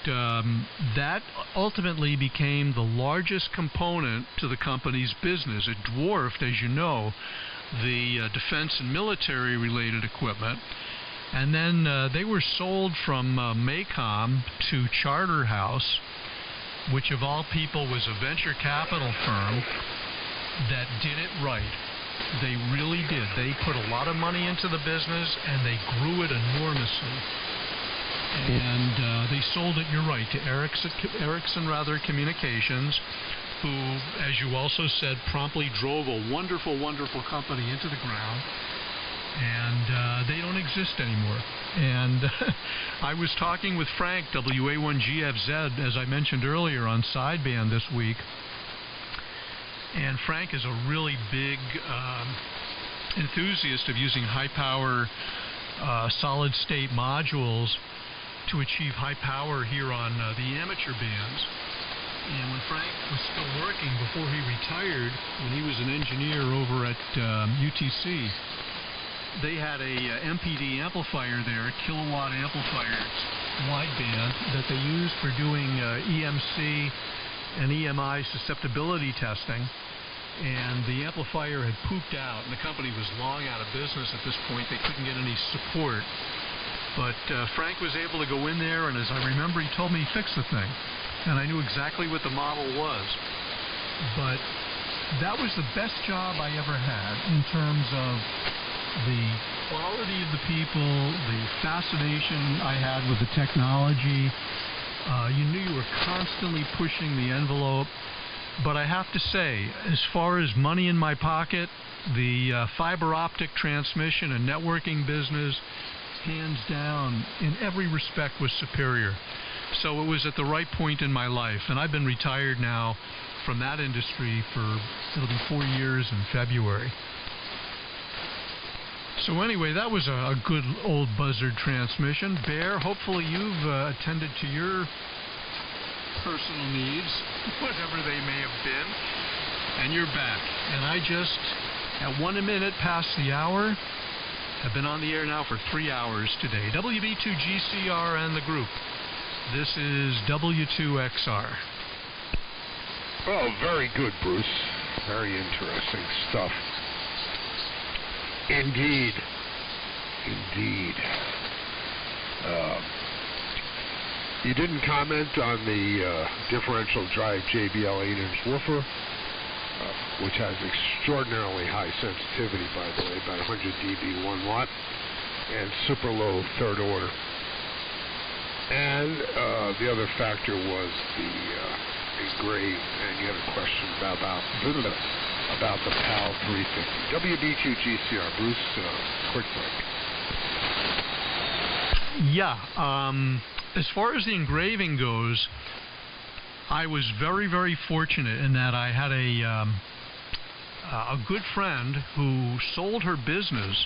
that ultimately became the largest component to the company's business. It dwarfed, as you know, the defense and military related equipment. And then they were sold from Maycom to Charterhouse, which of all people was a venture capital firm that did it right. They really did. They put a lot of money into the business and they grew it enormously. And they sold it, you're right, to Ericsson Communications, who, as you also said, promptly drove a wonderful, wonderful company into the ground. And they don't exist anymore. And I was talking with Frank, WA1GFZ, as I mentioned earlier, on Sideband this week. And Frank is a really big enthusiast of using high-power solid-state modules to achieve high power here on the amateur bands. And when Frank was still working before he retired, when he was an engineer over at UTC, they had a MPD amplifier there, kilowatt amplifiers, wideband, that they used for doing EMC an EMI susceptibility testing, and the amplifier had pooped out, and the company was long out of business at this point. They couldn't get any support. But Frank was able to go in there, and as I remember, he told me he fixed the thing. And I knew exactly what the model was. But that was the best job I ever had in terms of the quality of the people, the fascination I had with the technology. You knew you were constantly pushing the envelope. But I have to say, as far as money in my pocket, the fiber optic transmission and networking business, hands down, in every respect, was superior. So it was at the right point in my life. And I've been retired now from that industry for, it'll be 4 years in February. So anyway, that was a good old Buzzard transmission. Bear, hopefully you've attended to your personal needs, whatever they may have been, and you're back. And I just, at 1 minute past the hour, have been on the air now for 3 hours today. WB2GCR and the group. This is W2XR. Well, very good, Bruce. Very interesting stuff. Indeed. Indeed. You didn't comment on the differential drive JBL 8-inch woofer, which has extraordinarily high sensitivity, by the way, about 100 dB 1 watt, and super low third order. And the other factor was the engraved, and you had a question about the PAL 350. WB2GCR, Bruce, quick break. Yeah, as far as the engraving goes, I was very, very fortunate in that I had a good friend who sold her business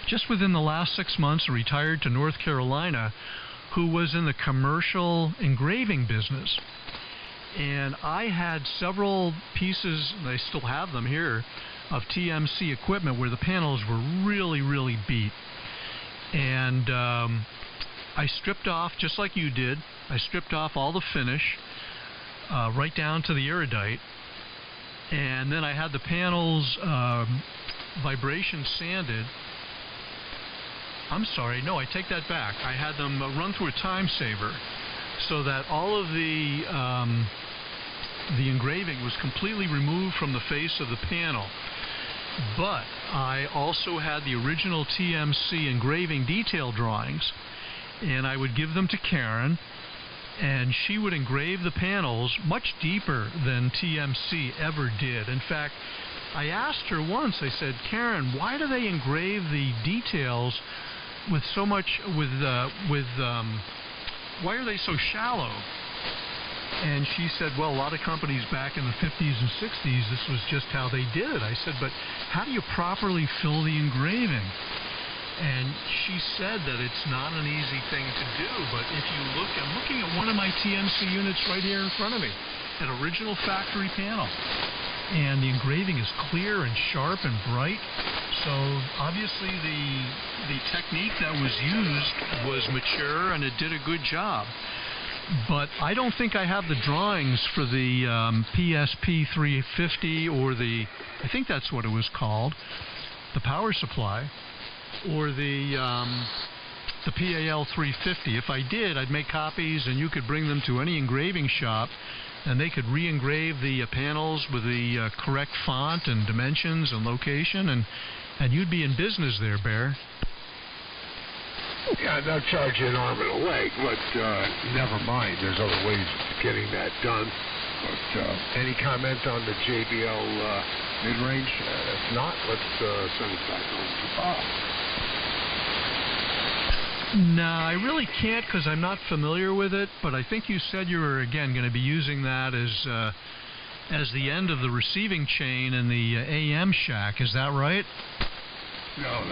just within the last 6 months and retired to North Carolina, who was in the commercial engraving business. And I had several pieces, and I still have them here, of TMC equipment where the panels were really, really beat. And I stripped off, just like you did, I stripped off all the finish, right down to the iridite. And then I had the panels vibration sanded. I'm sorry, no, I take that back. I had them run through a time saver so that all of the engraving was completely removed from the face of the panel. But I also had the original TMC engraving detail drawings, and I would give them to Karen, and she would engrave the panels much deeper than TMC ever did. In fact, I asked her once, I said, Karen, why do they engrave the details with so much, why are they so shallow? And she said, well, a lot of companies back in the 50s and 60s, this was just how they did it. I said, but how do you properly fill the engraving? And she said that it's not an easy thing to do, but if you look, I'm looking at one of my TMC units right here in front of me, an original factory panel. And the engraving is clear and sharp and bright. So obviously the technique that was used was mature and it did a good job. But I don't think I have the drawings for the PSP 350 or I think that's what it was called, the power supply, or the PAL 350. If I did, I'd make copies and you could bring them to any engraving shop and they could re-engrave the panels with the correct font and dimensions and location, and you'd be in business there, Bear. Yeah, they'll charge you an arm and a leg, but never mind. There's other ways of getting that done. But any comment on the JBL mid-range? If not, let's send it back over to Bob. No, I really can't because I'm not familiar with it, but I think you said you were, again, going to be using that as the end of the receiving chain in the AM shack. Is that right? No.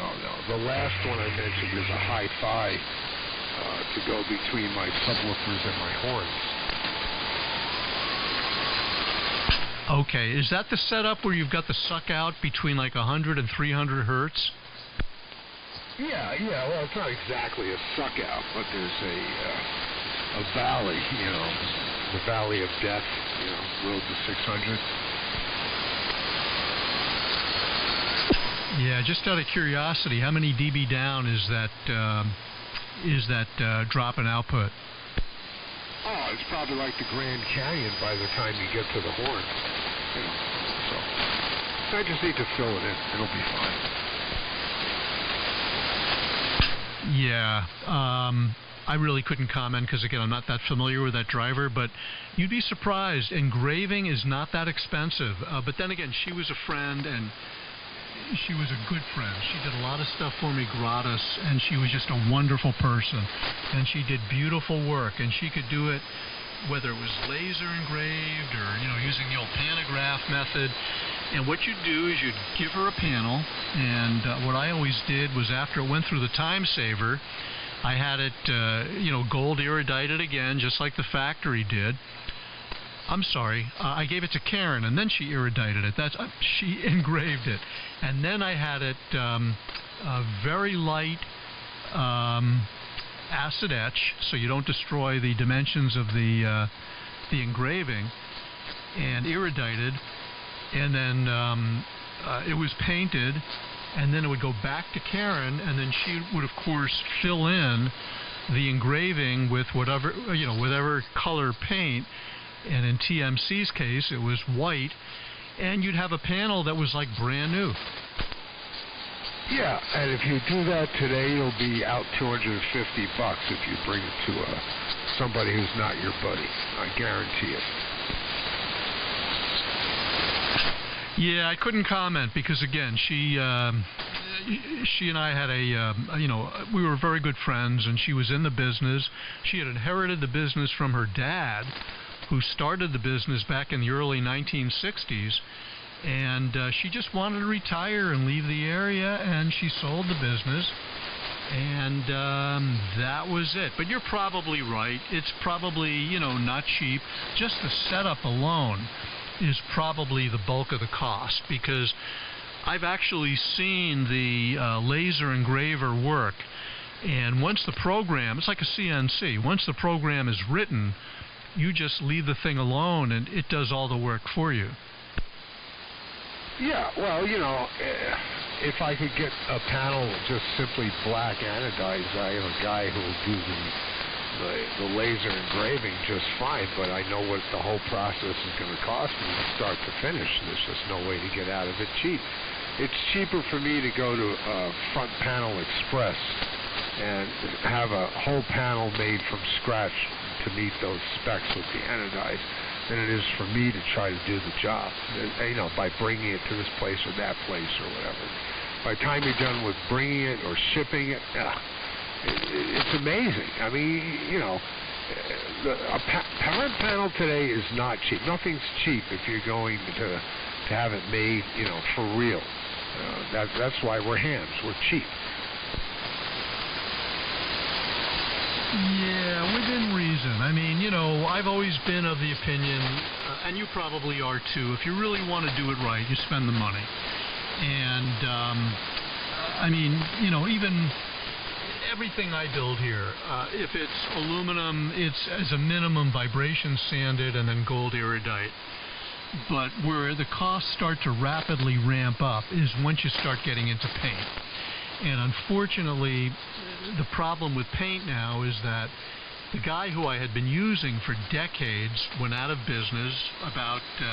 The last one I mentioned is a hi-fi to go between my subwoofers and my horns. Okay, is that the setup where you've got the suck out between like 100 and 300 hertz? Yeah. Well, it's not exactly a suck out, but there's a valley, the Valley of Death, Road to 600. Yeah, just out of curiosity, how many dB down is that drop in output? Oh, it's probably like the Grand Canyon by the time you get to the horn. So I just need to fill it in. It'll be fine. Yeah, I really couldn't comment because, again, I'm not that familiar with that driver, but you'd be surprised. Engraving is not that expensive. But then again, she was a friend, and she was a good friend. She did a lot of stuff for me gratis, and she was just a wonderful person. And she did beautiful work, and she could do it whether it was laser engraved or, using the old pantograph method. And what you'd do is you'd give her a panel, and what I always did was after it went through the time saver, I had it, gold iridized again, just like the factory did. I'm sorry, I gave it to Karen, and then she iridized it. She engraved it. And then I had it very light acid etch, so you don't destroy the dimensions of the engraving, and iridized. And then it was painted, and then it would go back to Karen, and then she would, of course, fill in the engraving with whatever color paint. And in TMC's case, it was white, and you'd have a panel that was like brand new. Yeah, and if you do that today, you'll be out $250 if you bring it to somebody who's not your buddy. I guarantee it. Yeah, I couldn't comment because, again, she and I had we were very good friends, and she was in the business. She had inherited the business from her dad, who started the business back in the early 1960s, and she just wanted to retire and leave the area, and she sold the business, and that was it. But you're probably right. It's probably, not cheap. Just the setup alone is probably the bulk of the cost, because I've actually seen the laser engraver work, and once the program, it's like a CNC, once the program is written, you just leave the thing alone, and it does all the work for you. Yeah, well, if I could get a panel just simply black anodized, I have a guy who will do the laser engraving just fine, but I know what the whole process is going to cost me from start to finish. There's just no way to get out of it cheap. It's cheaper for me to go to Front Panel Express and have a whole panel made from scratch to meet those specs with the anodized than it is for me to try to do the job, by bringing it to this place or that place or whatever. By the time you're done with bringing it or shipping it, it's amazing. I mean, a power panel today is not cheap. Nothing's cheap if you're going to have it made, for real. That's why we're hams. We're cheap. Yeah, within reason. I mean, I've always been of the opinion, and you probably are too, if you really want to do it right, you spend the money. And, I mean, even everything I build here, if it's aluminum, it's as a minimum vibration sanded and then gold iridite. But where the costs start to rapidly ramp up is once you start getting into paint. And unfortunately, the problem with paint now is that the guy who I had been using for decades went out of business about 2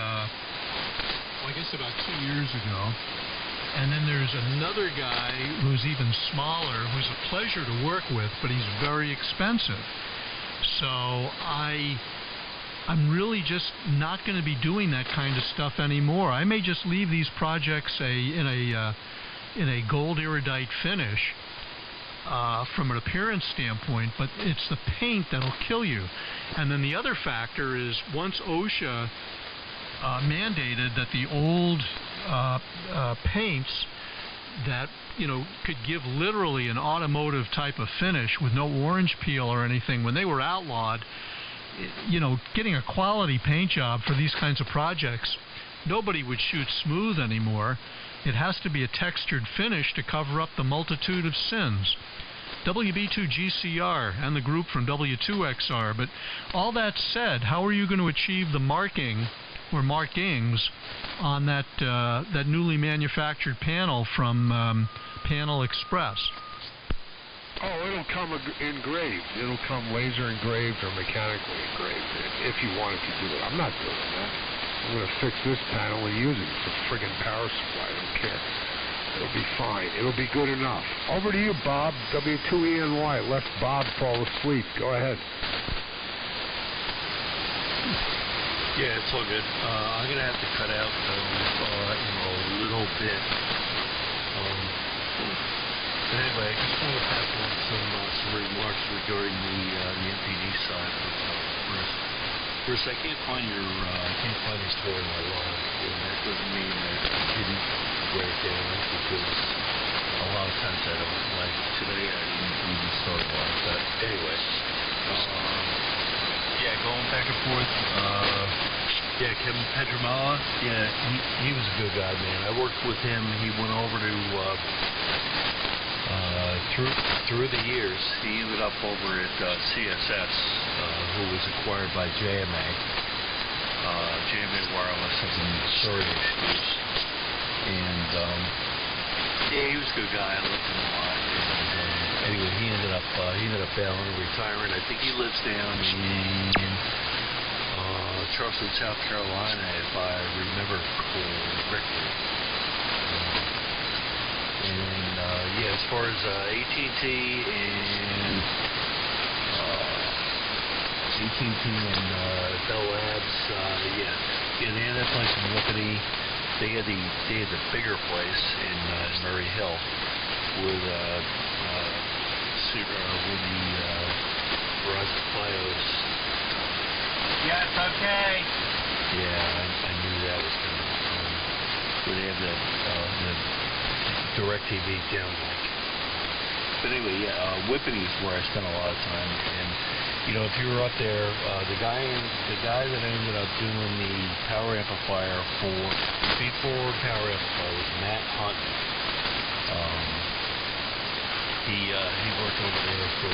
years ago. And then there's another guy who's even smaller, who's a pleasure to work with, but he's very expensive. So I'm really just not going to be doing that kind of stuff anymore. I may just leave these projects in a gold iridite finish from an appearance standpoint, but it's the paint that'll kill you. And then the other factor is once OSHA mandated that the old paints that could give literally an automotive type of finish with no orange peel or anything, when they were outlawed, getting a quality paint job for these kinds of projects, nobody would shoot smooth anymore. It has to be a textured finish to cover up the multitude of sins. WB2GCR and the group from W2XR. But all that said, how are you going to achieve the marking or markings on that that newly manufactured panel from Panel Express? Oh, it'll come engraved. It'll come laser engraved or mechanically engraved if you wanted to do it. I'm not doing that. I'm going to fix this panel and use it. It's a friggin' power supply. I don't care. It'll be fine. It'll be good enough. Over to you, Bob. W2ENY. Let Bob fall asleep. Go ahead. Yeah, it's all good. I'm going to have to cut out a little bit. But anyway, I just want to pass on some remarks regarding the MPD side first. First, I can't find your story in my log, and that doesn't mean that I didn't write it down, because a lot of times I don't. Like today, I didn't even start a log. But anyway, yeah, going back and forth. Yeah, Kevin Pedramala. Yeah, he was a good guy, man. I worked with him. He went over to through the years. He ended up over at CSS, who was acquired by JMA. JMA Wireless has some Surrey issues, and yeah, he was a good guy. I liked him a lot. And anyway, he ended up bailing and retiring. I think he lives down in Charleston, South Carolina, if I remember correctly. And yeah, as far as AT&T and Bell Labs, yeah, they ended up playing some Whippany. They had the bigger place in Murray Hill with the Verizon Fios. Yeah, it's okay. Yeah, I knew that was coming. Where they have the DirecTV downlink. But anyway, yeah, Whippany is where I spent a lot of time. And you know, if you were up there, the guy that ended up doing the power amplifier for feed-forward power amplifier was Matt Hunt. He worked over there for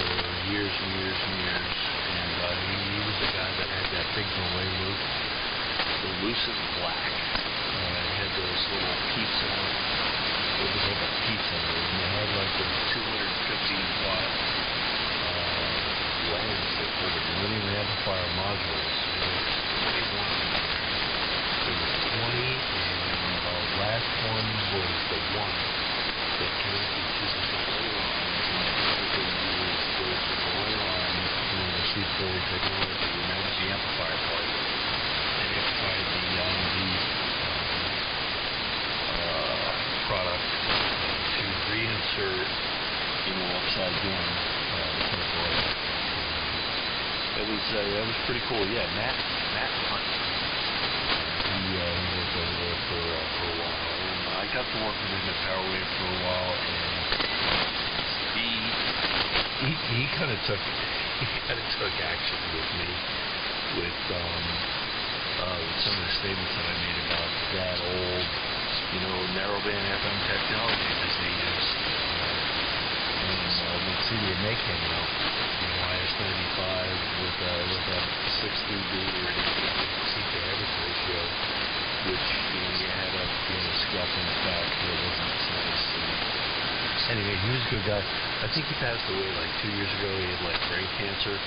years and years and years, and he was the guy that had that big delay loop, the Lucent Black. It had those little peeps on it. It was like a pizza, and they had like those 250-watt lamps that were the linear amplifier modules. There was 21. There was 20, and the last one was the one that connected to the delay line. And the delay line through the feed-forward technology, and that was the amplifier part. And amplified the IMD product to reinsert, upside down. That was pretty cool. Yeah, Matt Hunt. He worked over there for a while, and I got to work with him at PowerWave for a while, and he kind of took action with me with some of the statements that I made about that old, narrowband FM technology that they used. And when CDMA came out, IS-95 with that 6-3 beat or 18 seat to average ratio, which you had up scuff in the back that wasn't nice. Anyway, he was a good guy. I think he passed away like 2 years ago. He had like brain cancer.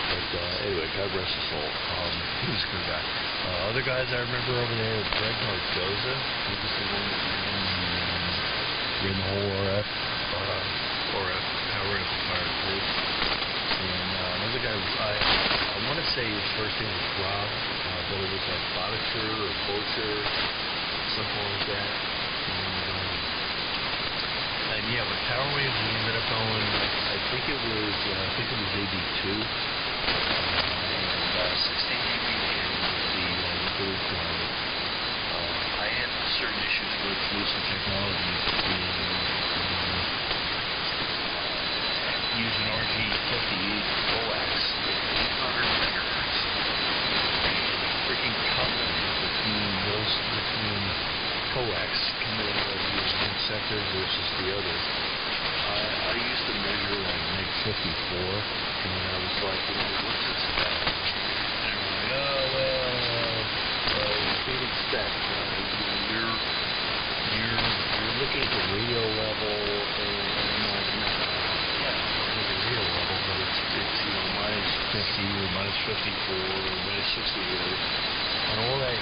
But anyway, God rest his soul. He was a good guy. Other guys I remember over there, Greg Margoza. He was the one that ran the whole RF power amplifier group. And another guy, I want to say his first name was Rob, but it was like Bodicher or Bocher, something like that. And yeah, with PowerWave, we ended up going. I think it was AD2 and 16 dBm was the third driver. I had certain issues with Lucent Technologies using RG50 coax at 800 megahertz. Freaking coupling between coax coming out of the sector versus the other. I used to measure like meg 54, and I was like, what's this spec? And I'm like, you can't expect. You're looking at the radio level, and I'm like, at the radio level, but it's minus 50 or minus 54 or minus 68. And all that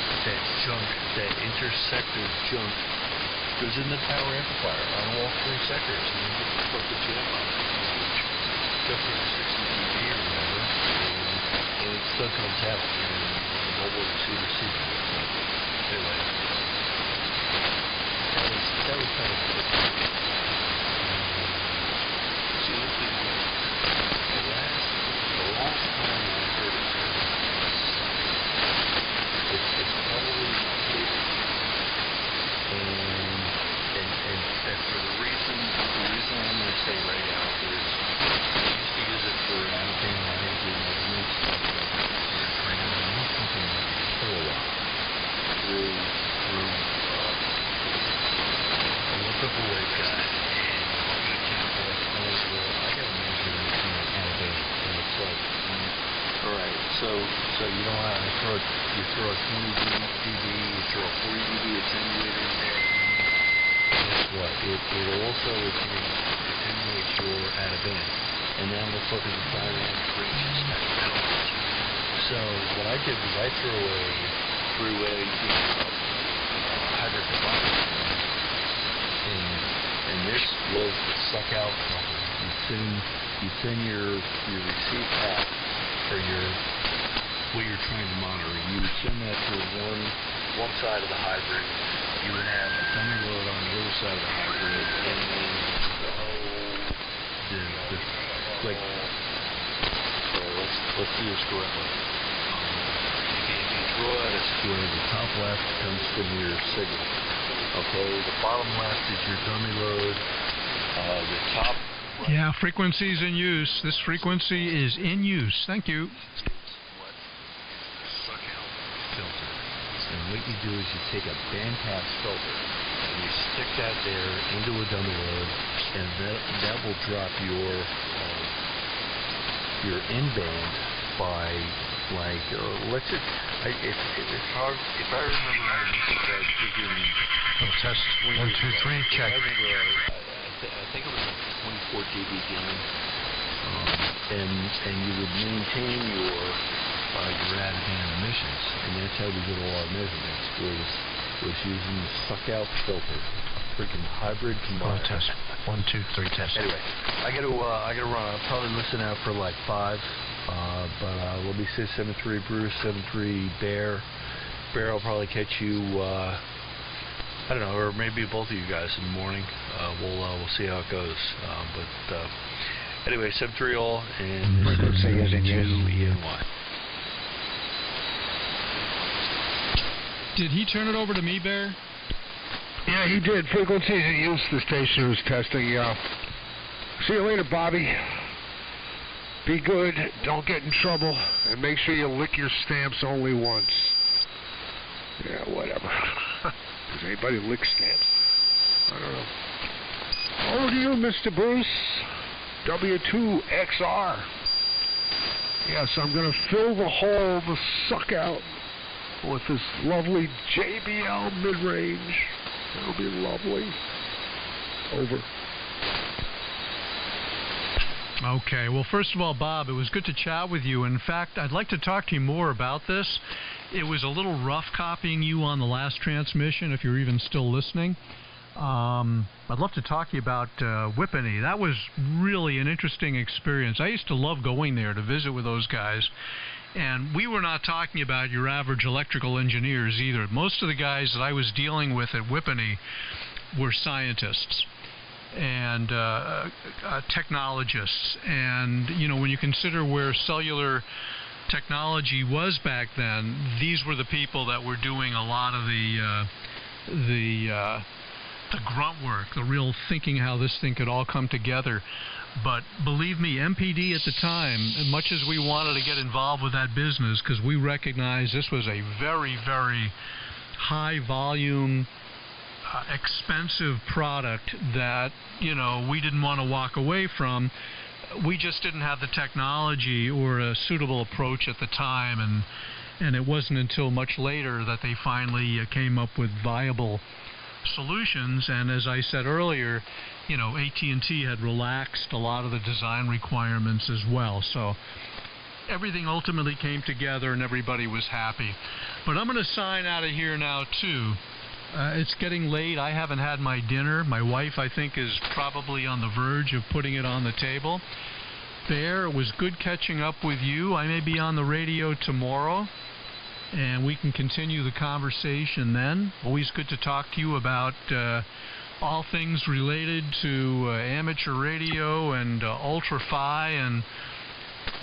junk, that intersector junk, goes in the power amplifier on all three sectors. And you can put the jam on it. It's 50 to 60 dB or whatever, and it still comes out. And mobile receiver sees it. Anyway, that was kind of cool. See, the last time I heard it, it's probably and for the reason I'm going to say right now is I used to use it for annotating my energy measurements training on something kilowatt through I looked up a waveguide and I got to measure annotate and it's like alright, so you know how you throw a 20 dB, you throw a 40 dB attenuator in there. Guess what? It also attenuates your out of band. And now let's look at the dynamic ranges at balance. So what I did was I threw a hybrid device and this was the suck out filter. You thin your receive path for what you're trying to monitor. You would send that to one side of the hybrid. You would have a dummy load on the other side of the hybrid, and then let's do this correctly. If you draw out a square, the top left comes from your signal. Okay, the bottom left is your dummy load. The top. Yeah, frequency's in use. This frequency is in use. Thank you. Suck out filter. And what you do is you take a bandpass filter and you stick that there into a dummy load, and that will drop your in band by like it's hard if I remember right. This is that freaking test 1, 2, 3 check. I think it was a 24 dB gain, and you would maintain your out of band emissions, and that's how we did all our measurements. Was using the suck out filter, freaking hybrid combiner. Test 1, 2, 3 test. Anyway, I gotta run. I'll probably listen out for like 5. But let me say 73 Bruce, 73 Bear. Bear will probably catch you. I don't know, or maybe both of you guys in the morning. We'll see how it goes. But anyway, 73 all and 72 ENY. Did he turn it over to me, Bear? Yeah, he did. Frequencies in use. The station was testing. See you later, Bobby. Be good. Don't get in trouble, and make sure you lick your stamps only once. Yeah, whatever. Does anybody lick stamps? I don't know. Over to you, Mr. Bruce. W2XR. Yes, I'm going to fill the hole, the suck out, with this lovely JBL mid-range. That'll be lovely. Over. Okay. Well, first of all, Bob, it was good to chat with you. In fact, I'd like to talk to you more about this. It was a little rough copying you on the last transmission, if you're even still listening. I'd love to talk to you about Whippany. That was really an interesting experience. I used to love going there to visit with those guys. And we were not talking about your average electrical engineers either. Most of the guys that I was dealing with at Whippany were scientists and technologists. And, you know, when you consider where cellular technology was back then, these were the people that were doing a lot of the grunt work, the real thinking how this thing could all come together. But believe me, MPD at the time, much as we wanted to get involved with that business because we recognized this was a very, very high volume expensive product that, we didn't want to walk away from. We just didn't have the technology or a suitable approach at the time, and it wasn't until much later that they finally came up with viable solutions. And as I said earlier, AT&T had relaxed a lot of the design requirements as well. So everything ultimately came together and everybody was happy. But I'm going to sign out of here now too. It's getting late. I haven't had my dinner. My wife, I think, is probably on the verge of putting it on the table. Bear, it was good catching up with you. I may be on the radio tomorrow, and we can continue the conversation then. Always good to talk to you about all things related to amateur radio and Ultra-Fi and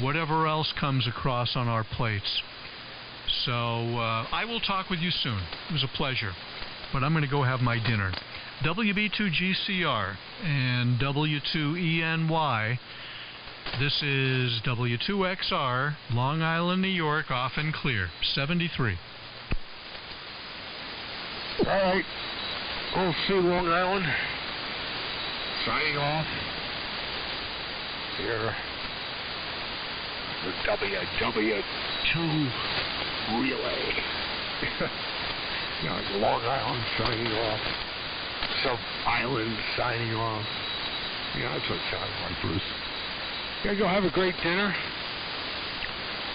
whatever else comes across on our plates. So I will talk with you soon. It was a pleasure. But I'm going to go have my dinner. WB2GCR and W2ENY. This is W2XR, Long Island, New York, off and clear, 73. All right. OC Long Island. Signing off. Here. The WW2 Relay. Long Island signing off. Some Island signing off. Yeah, that's what it sounds like, Bruce. Yeah, go have a great dinner.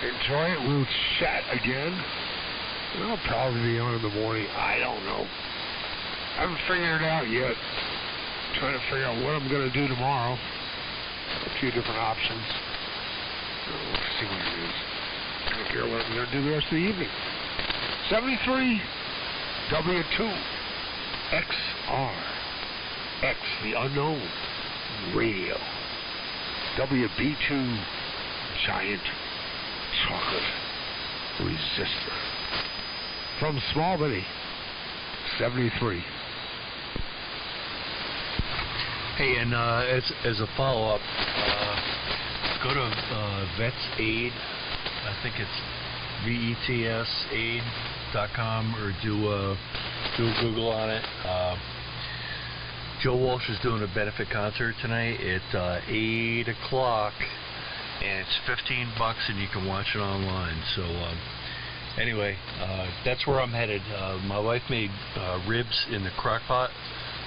Enjoy it. We'll chat again. And I'll probably be on in the morning. I don't know. I haven't figured it out yet. I'm trying to figure out what I'm going to do tomorrow. A few different options. We'll see what it is. I'm going to figure out what I'm going to do the rest of the evening. 73 W2 XR X, the unknown radio. WB2 giant chocolate resistor. From Smallbody, 73. Hey, and as a follow-up, go to Vets Aid. I think it's VETSaid.com, or do a Google on it. Joe Walsh is doing a benefit concert tonight at 8 o'clock, and it's $15, and you can watch it online. So anyway, that's where I'm headed. My wife made ribs in the crock pot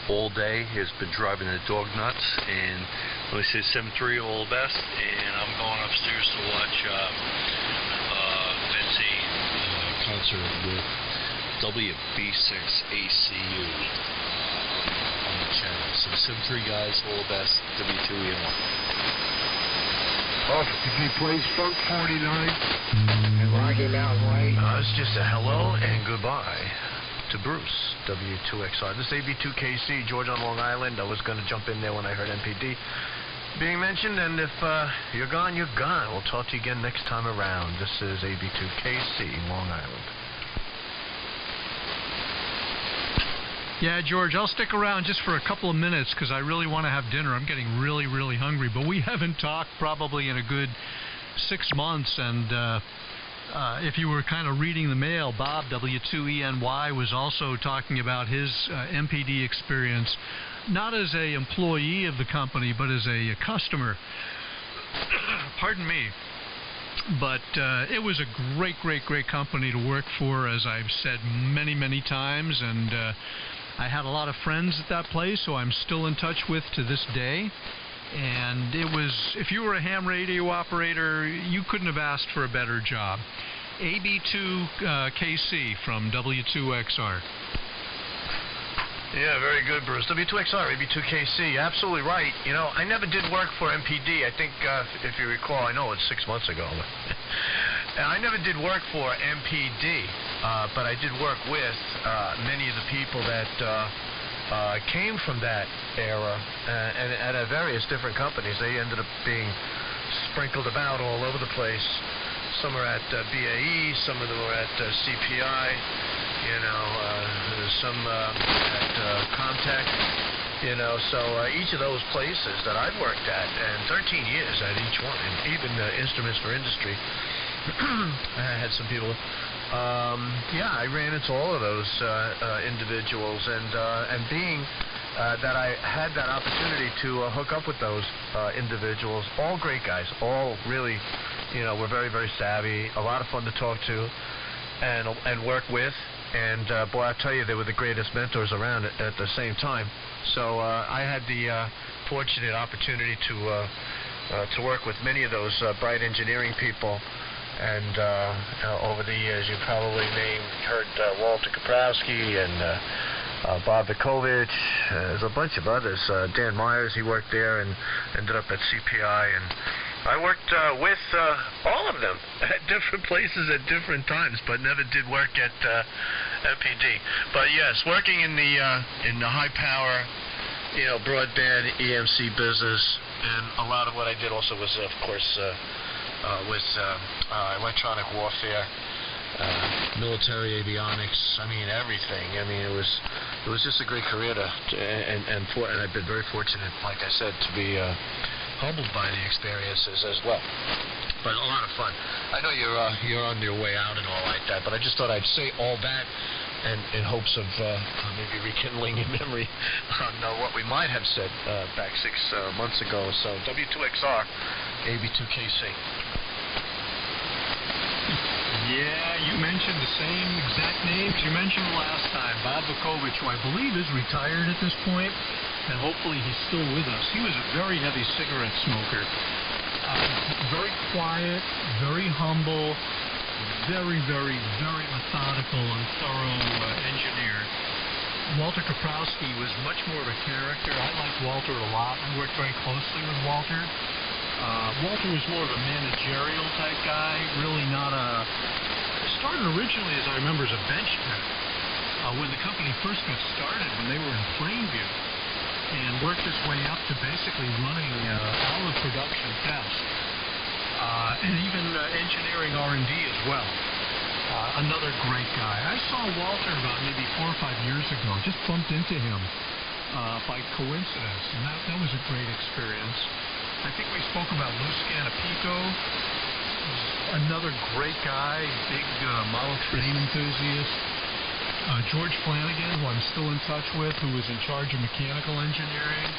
all day. Has been driving the dog nuts, and let me say 7-3, all the best, and I'm going upstairs to watch Betsy concert with WB6ACU on the channel. So 7-3 guys, all the best, W2ENY. Oh, if he plays Funk 49 and Rocky Mountain Way. It's just a hello and goodbye to Bruce, W2XR. This is AB2KC, George on Long Island. I was going to jump in there when I heard MPD being mentioned, and if you're gone, you're gone. We'll talk to you again next time around. This is AB2KC, Long Island. Yeah, George, I'll stick around just for a couple of minutes because I really want to have dinner. I'm getting really, really hungry, but we haven't talked probably in a good 6 months, and if you were kind of reading the mail, Bob, W2ENY, was also talking about his MPD experience, not as an employee of the company, but as a customer. Pardon me. But it was a great, great, great company to work for, as I've said many, many times, and I had a lot of friends at that place, so I'm still in touch with to this day. And it was, if you were a ham radio operator, you couldn't have asked for a better job. AB2KC from W2XR. Yeah, very good, Bruce. W2XR, AB2KC, absolutely right. You know, I never did work for MPD. I think, if you recall, I know it's 6 months ago. I never did work for MPD, but I did work with many of the people that came from that era, and at various different companies. They ended up being sprinkled about all over the place. Some are at BAE, some of them are at CPI, you know, some at Comtech, you know. So each of those places that I've worked at, and 13 years at each one, and even Instruments for Industry, I had some people. I ran into all of those individuals, and being that I had that opportunity to hook up with those individuals, all great guys, all really, were very, very savvy, a lot of fun to talk to, and work with. And boy, I tell you, they were the greatest mentors around at the same time. So I had the fortunate opportunity to work with many of those bright engineering people. And over the years, you probably heard Walter Kaprowski and Bob Vikovich. There's a bunch of others. Dan Myers, he worked there and ended up at CPI. And I worked with all of them at different places at different times, but never did work at MPD. But yes, working in the high power, broadband EMC business, and a lot of what I did also was, of course, with electronic warfare, military avionics. I mean, everything. I mean, it was just a great career and I've been very fortunate, like I said, to be humbled by the experiences as well. But a lot of fun. I know you're on your way out and all like that, but I just thought I'd say all that and in hopes of maybe rekindling in memory on what we might have said back 6 months ago. So W2XR, AB2KC. Yeah, you mentioned the same exact names you mentioned last time. Bob Vikovich, who I believe is retired at this point, and hopefully he's still with us. He was a very heavy cigarette smoker. Very quiet, very humble, very, very, very methodical and thorough engineer. Walter Kaprowski was much more of a character. I liked Walter a lot. I worked very closely with Walter. Walter was more of a managerial type guy, really not a... Started originally, as I remember, as a benchman when the company first got started, when they were in Plainview, and worked his way up to basically running all of production test, and even engineering R&D as well. Another great guy. I saw Walter about maybe 4 or 5 years ago. Just bumped into him by coincidence, and that was a great experience. I think we spoke about Lou Scanapico, another great guy, big model train enthusiast. George Flanagan, who I'm still in touch with, who was in charge of mechanical engineering.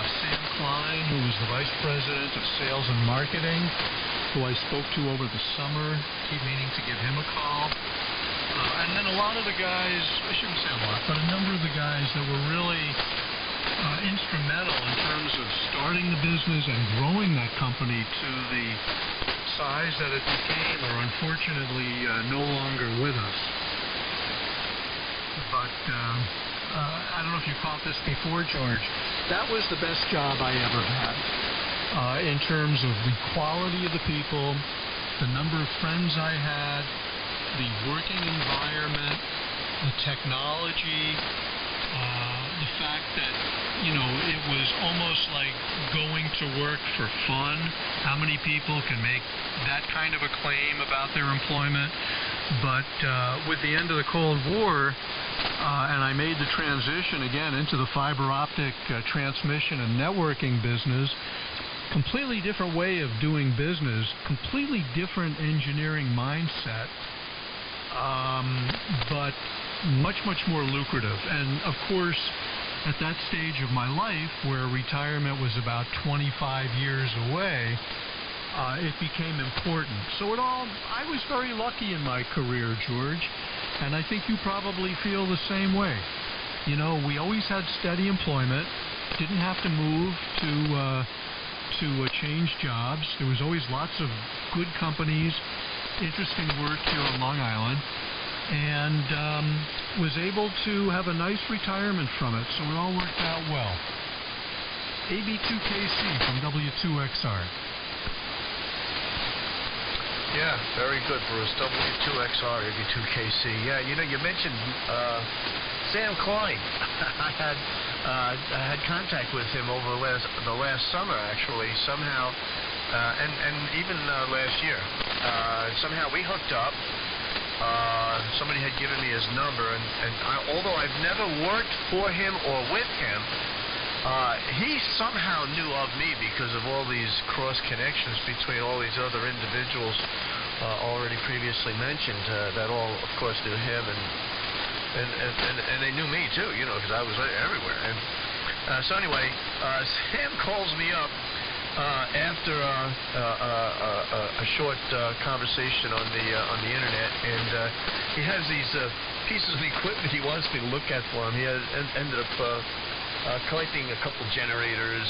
Sam Klein, who was the vice president of sales and marketing, who I spoke to over the summer. Keep meaning to give him a call. And then a lot of the guys, I shouldn't say a lot, but a number of the guys that were really instrumental in terms of starting the business and growing that company to the size that it became are unfortunately no longer with us. But I don't know if you caught this before, George. That was the best job I ever had in terms of the quality of the people, the number of friends I had, the working environment, the technology, the fact that, it was almost like going to work for fun. How many people can make that kind of a claim about their employment? But with the end of the Cold War, and I made the transition again into the fiber optic transmission and networking business, completely different way of doing business, completely different engineering mindset, but much, much more lucrative. And of course, at that stage of my life where retirement was about 25 years away, it became important. So I was very lucky in my career, George, and I think you probably feel the same way. We always had steady employment, didn't have to move to change jobs. There was always lots of good companies, interesting work here on Long Island, and was able to have a nice retirement from it, so it all worked out well. AB2KC from W2XR. Yeah, very good, Bruce. W2XR, AB2KC. Yeah, you mentioned Sam Klein. I had contact with him over the last summer, actually, somehow, and even last year. Somehow we hooked up. Somebody had given me his number, and although I've never worked for him or with him, he somehow knew of me because of all these cross connections between all these other individuals already previously mentioned that all, of course, knew him, and they knew me too, you know, because I was everywhere. And so anyway, Sam calls me up after a short conversation on the internet, and he has these pieces of equipment he wants me to look at for him. He ended up collecting a couple generators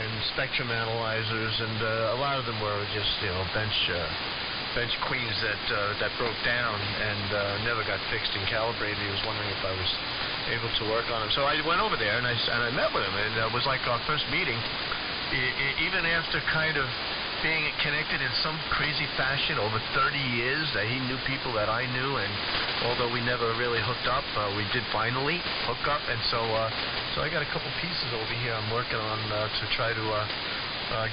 and spectrum analyzers, and a lot of them were just, you know, bench queens that broke down and never got fixed and calibrated. He was wondering if I was able to work on them. So I went over there and I met with him, and it was like our first meeting. Even after kind of being connected in some crazy fashion over 30 years, that he knew people that I knew, and although we never really hooked up, we did finally hook up. And so I got a couple pieces over here I'm working on to try to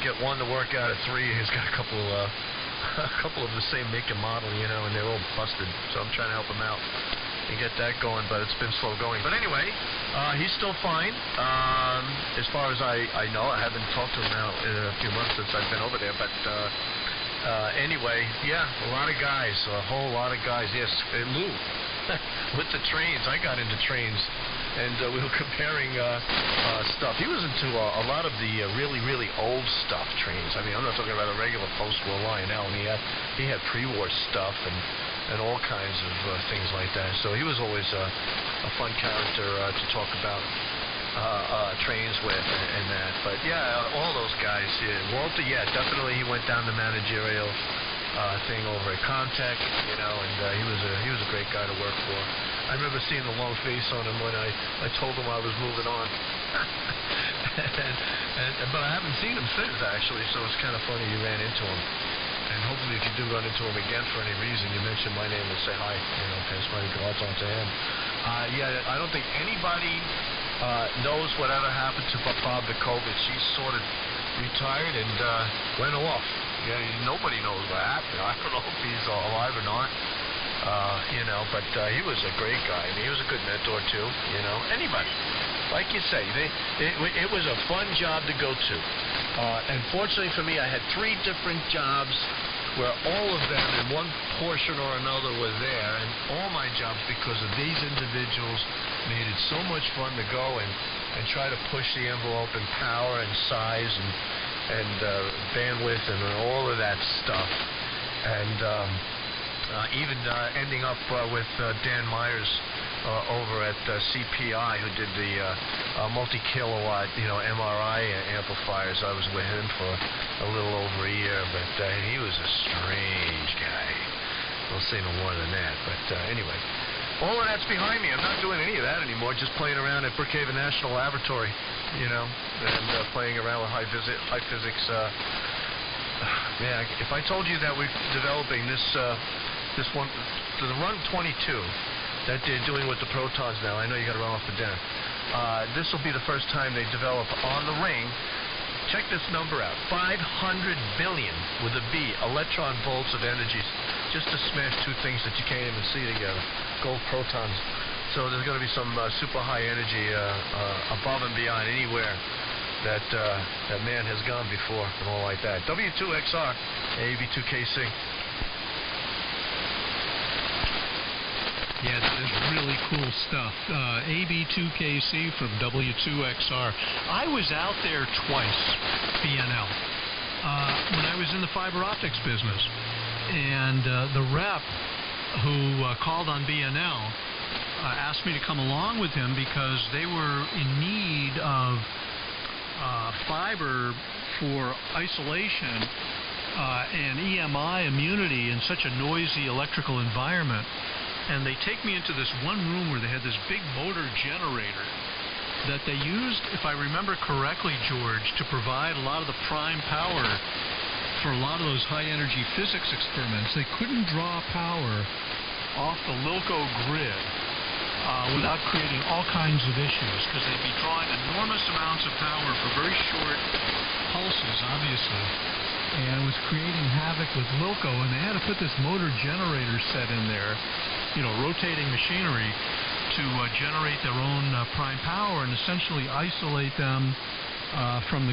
get one to work out of three. He's got a couple of the same make and model, you know, and they're all busted, so I'm trying to help him out and get that going, but it's been slow going. But anyway, he's still fine. As far as I know, I haven't talked to him now in a few months since I've been over there, but anyway, yeah, a lot of guys, a whole lot of guys. Yes, Lou, with the trains, I got into trains, and we were comparing stuff. He was into a lot of the really, really old stuff, trains. I mean, I'm not talking about a regular post-war Lionel. He had pre-war stuff and all kinds of things like that. So he was always a fun character to talk about trains with and that. But yeah, all those guys. Yeah. Walter, yeah, definitely he went down the managerial thing over at Comtech, you know, and he was a great guy to work for. I remember seeing the long face on him when I told him I was moving on. But I haven't seen him since, actually, so it's kind of funny you ran into him. And hopefully if you do run into him again for any reason, you mention my name and say hi, you know, pass my regards on to him. Yeah, I don't think anybody knows whatever happened to Bob Vukovich. He sort of retired and went off. Yeah, nobody knows what happened. I don't know if he's alive or not. You know, but he was a great guy. I mean, he was a good mentor too. You know, anybody, like you say, it was a fun job to go to. And fortunately for me, I had 3 different jobs where all of them, in one portion or another, were there, and all my jobs, because of these individuals, made it so much fun to go and try to push the envelope in power and size and bandwidth and all of that stuff. And even ending up with Dan Myers over at CPI, who did the multi-kilowatt, you know, MRI amplifiers. I was with him for a little over a year, but he was a strange guy. We'll say no more than that. But anyway, all of that's behind me. I'm not doing any of that anymore. Just playing around at Brookhaven National Laboratory, you know, and playing around with high physics. Yeah, if I told you that we're developing this one, the Run 22 that they're doing with the protons now, I know you got to run off for dinner. This will be the first time they develop on the ring. Check this number out: 500 billion with a B electron volts of energies, just to smash 2 things that you can't even see together. Gold protons. So there's going to be some super high energy above and beyond anywhere that man has gone before and all like that. W2XR, AB2KC. Yeah, that is really cool stuff. AB2KC from W2XR. I was out there twice, BNL, when I was in the fiber optics business. And the rep who called on BNL asked me to come along with him because they were in need of fiber for isolation and EMI immunity in such a noisy electrical environment. And they take me into this one room where they had this big motor generator that they used, if I remember correctly, George, to provide a lot of the prime power for a lot of those high-energy physics experiments. They couldn't draw power off the Lilco grid without creating all kinds of issues, because they'd be drawing enormous amounts of power for very short pulses, obviously. And it was creating havoc with Lilco, and they had to put this motor generator set in there, you know, rotating machinery, to generate their own prime power and essentially isolate them from the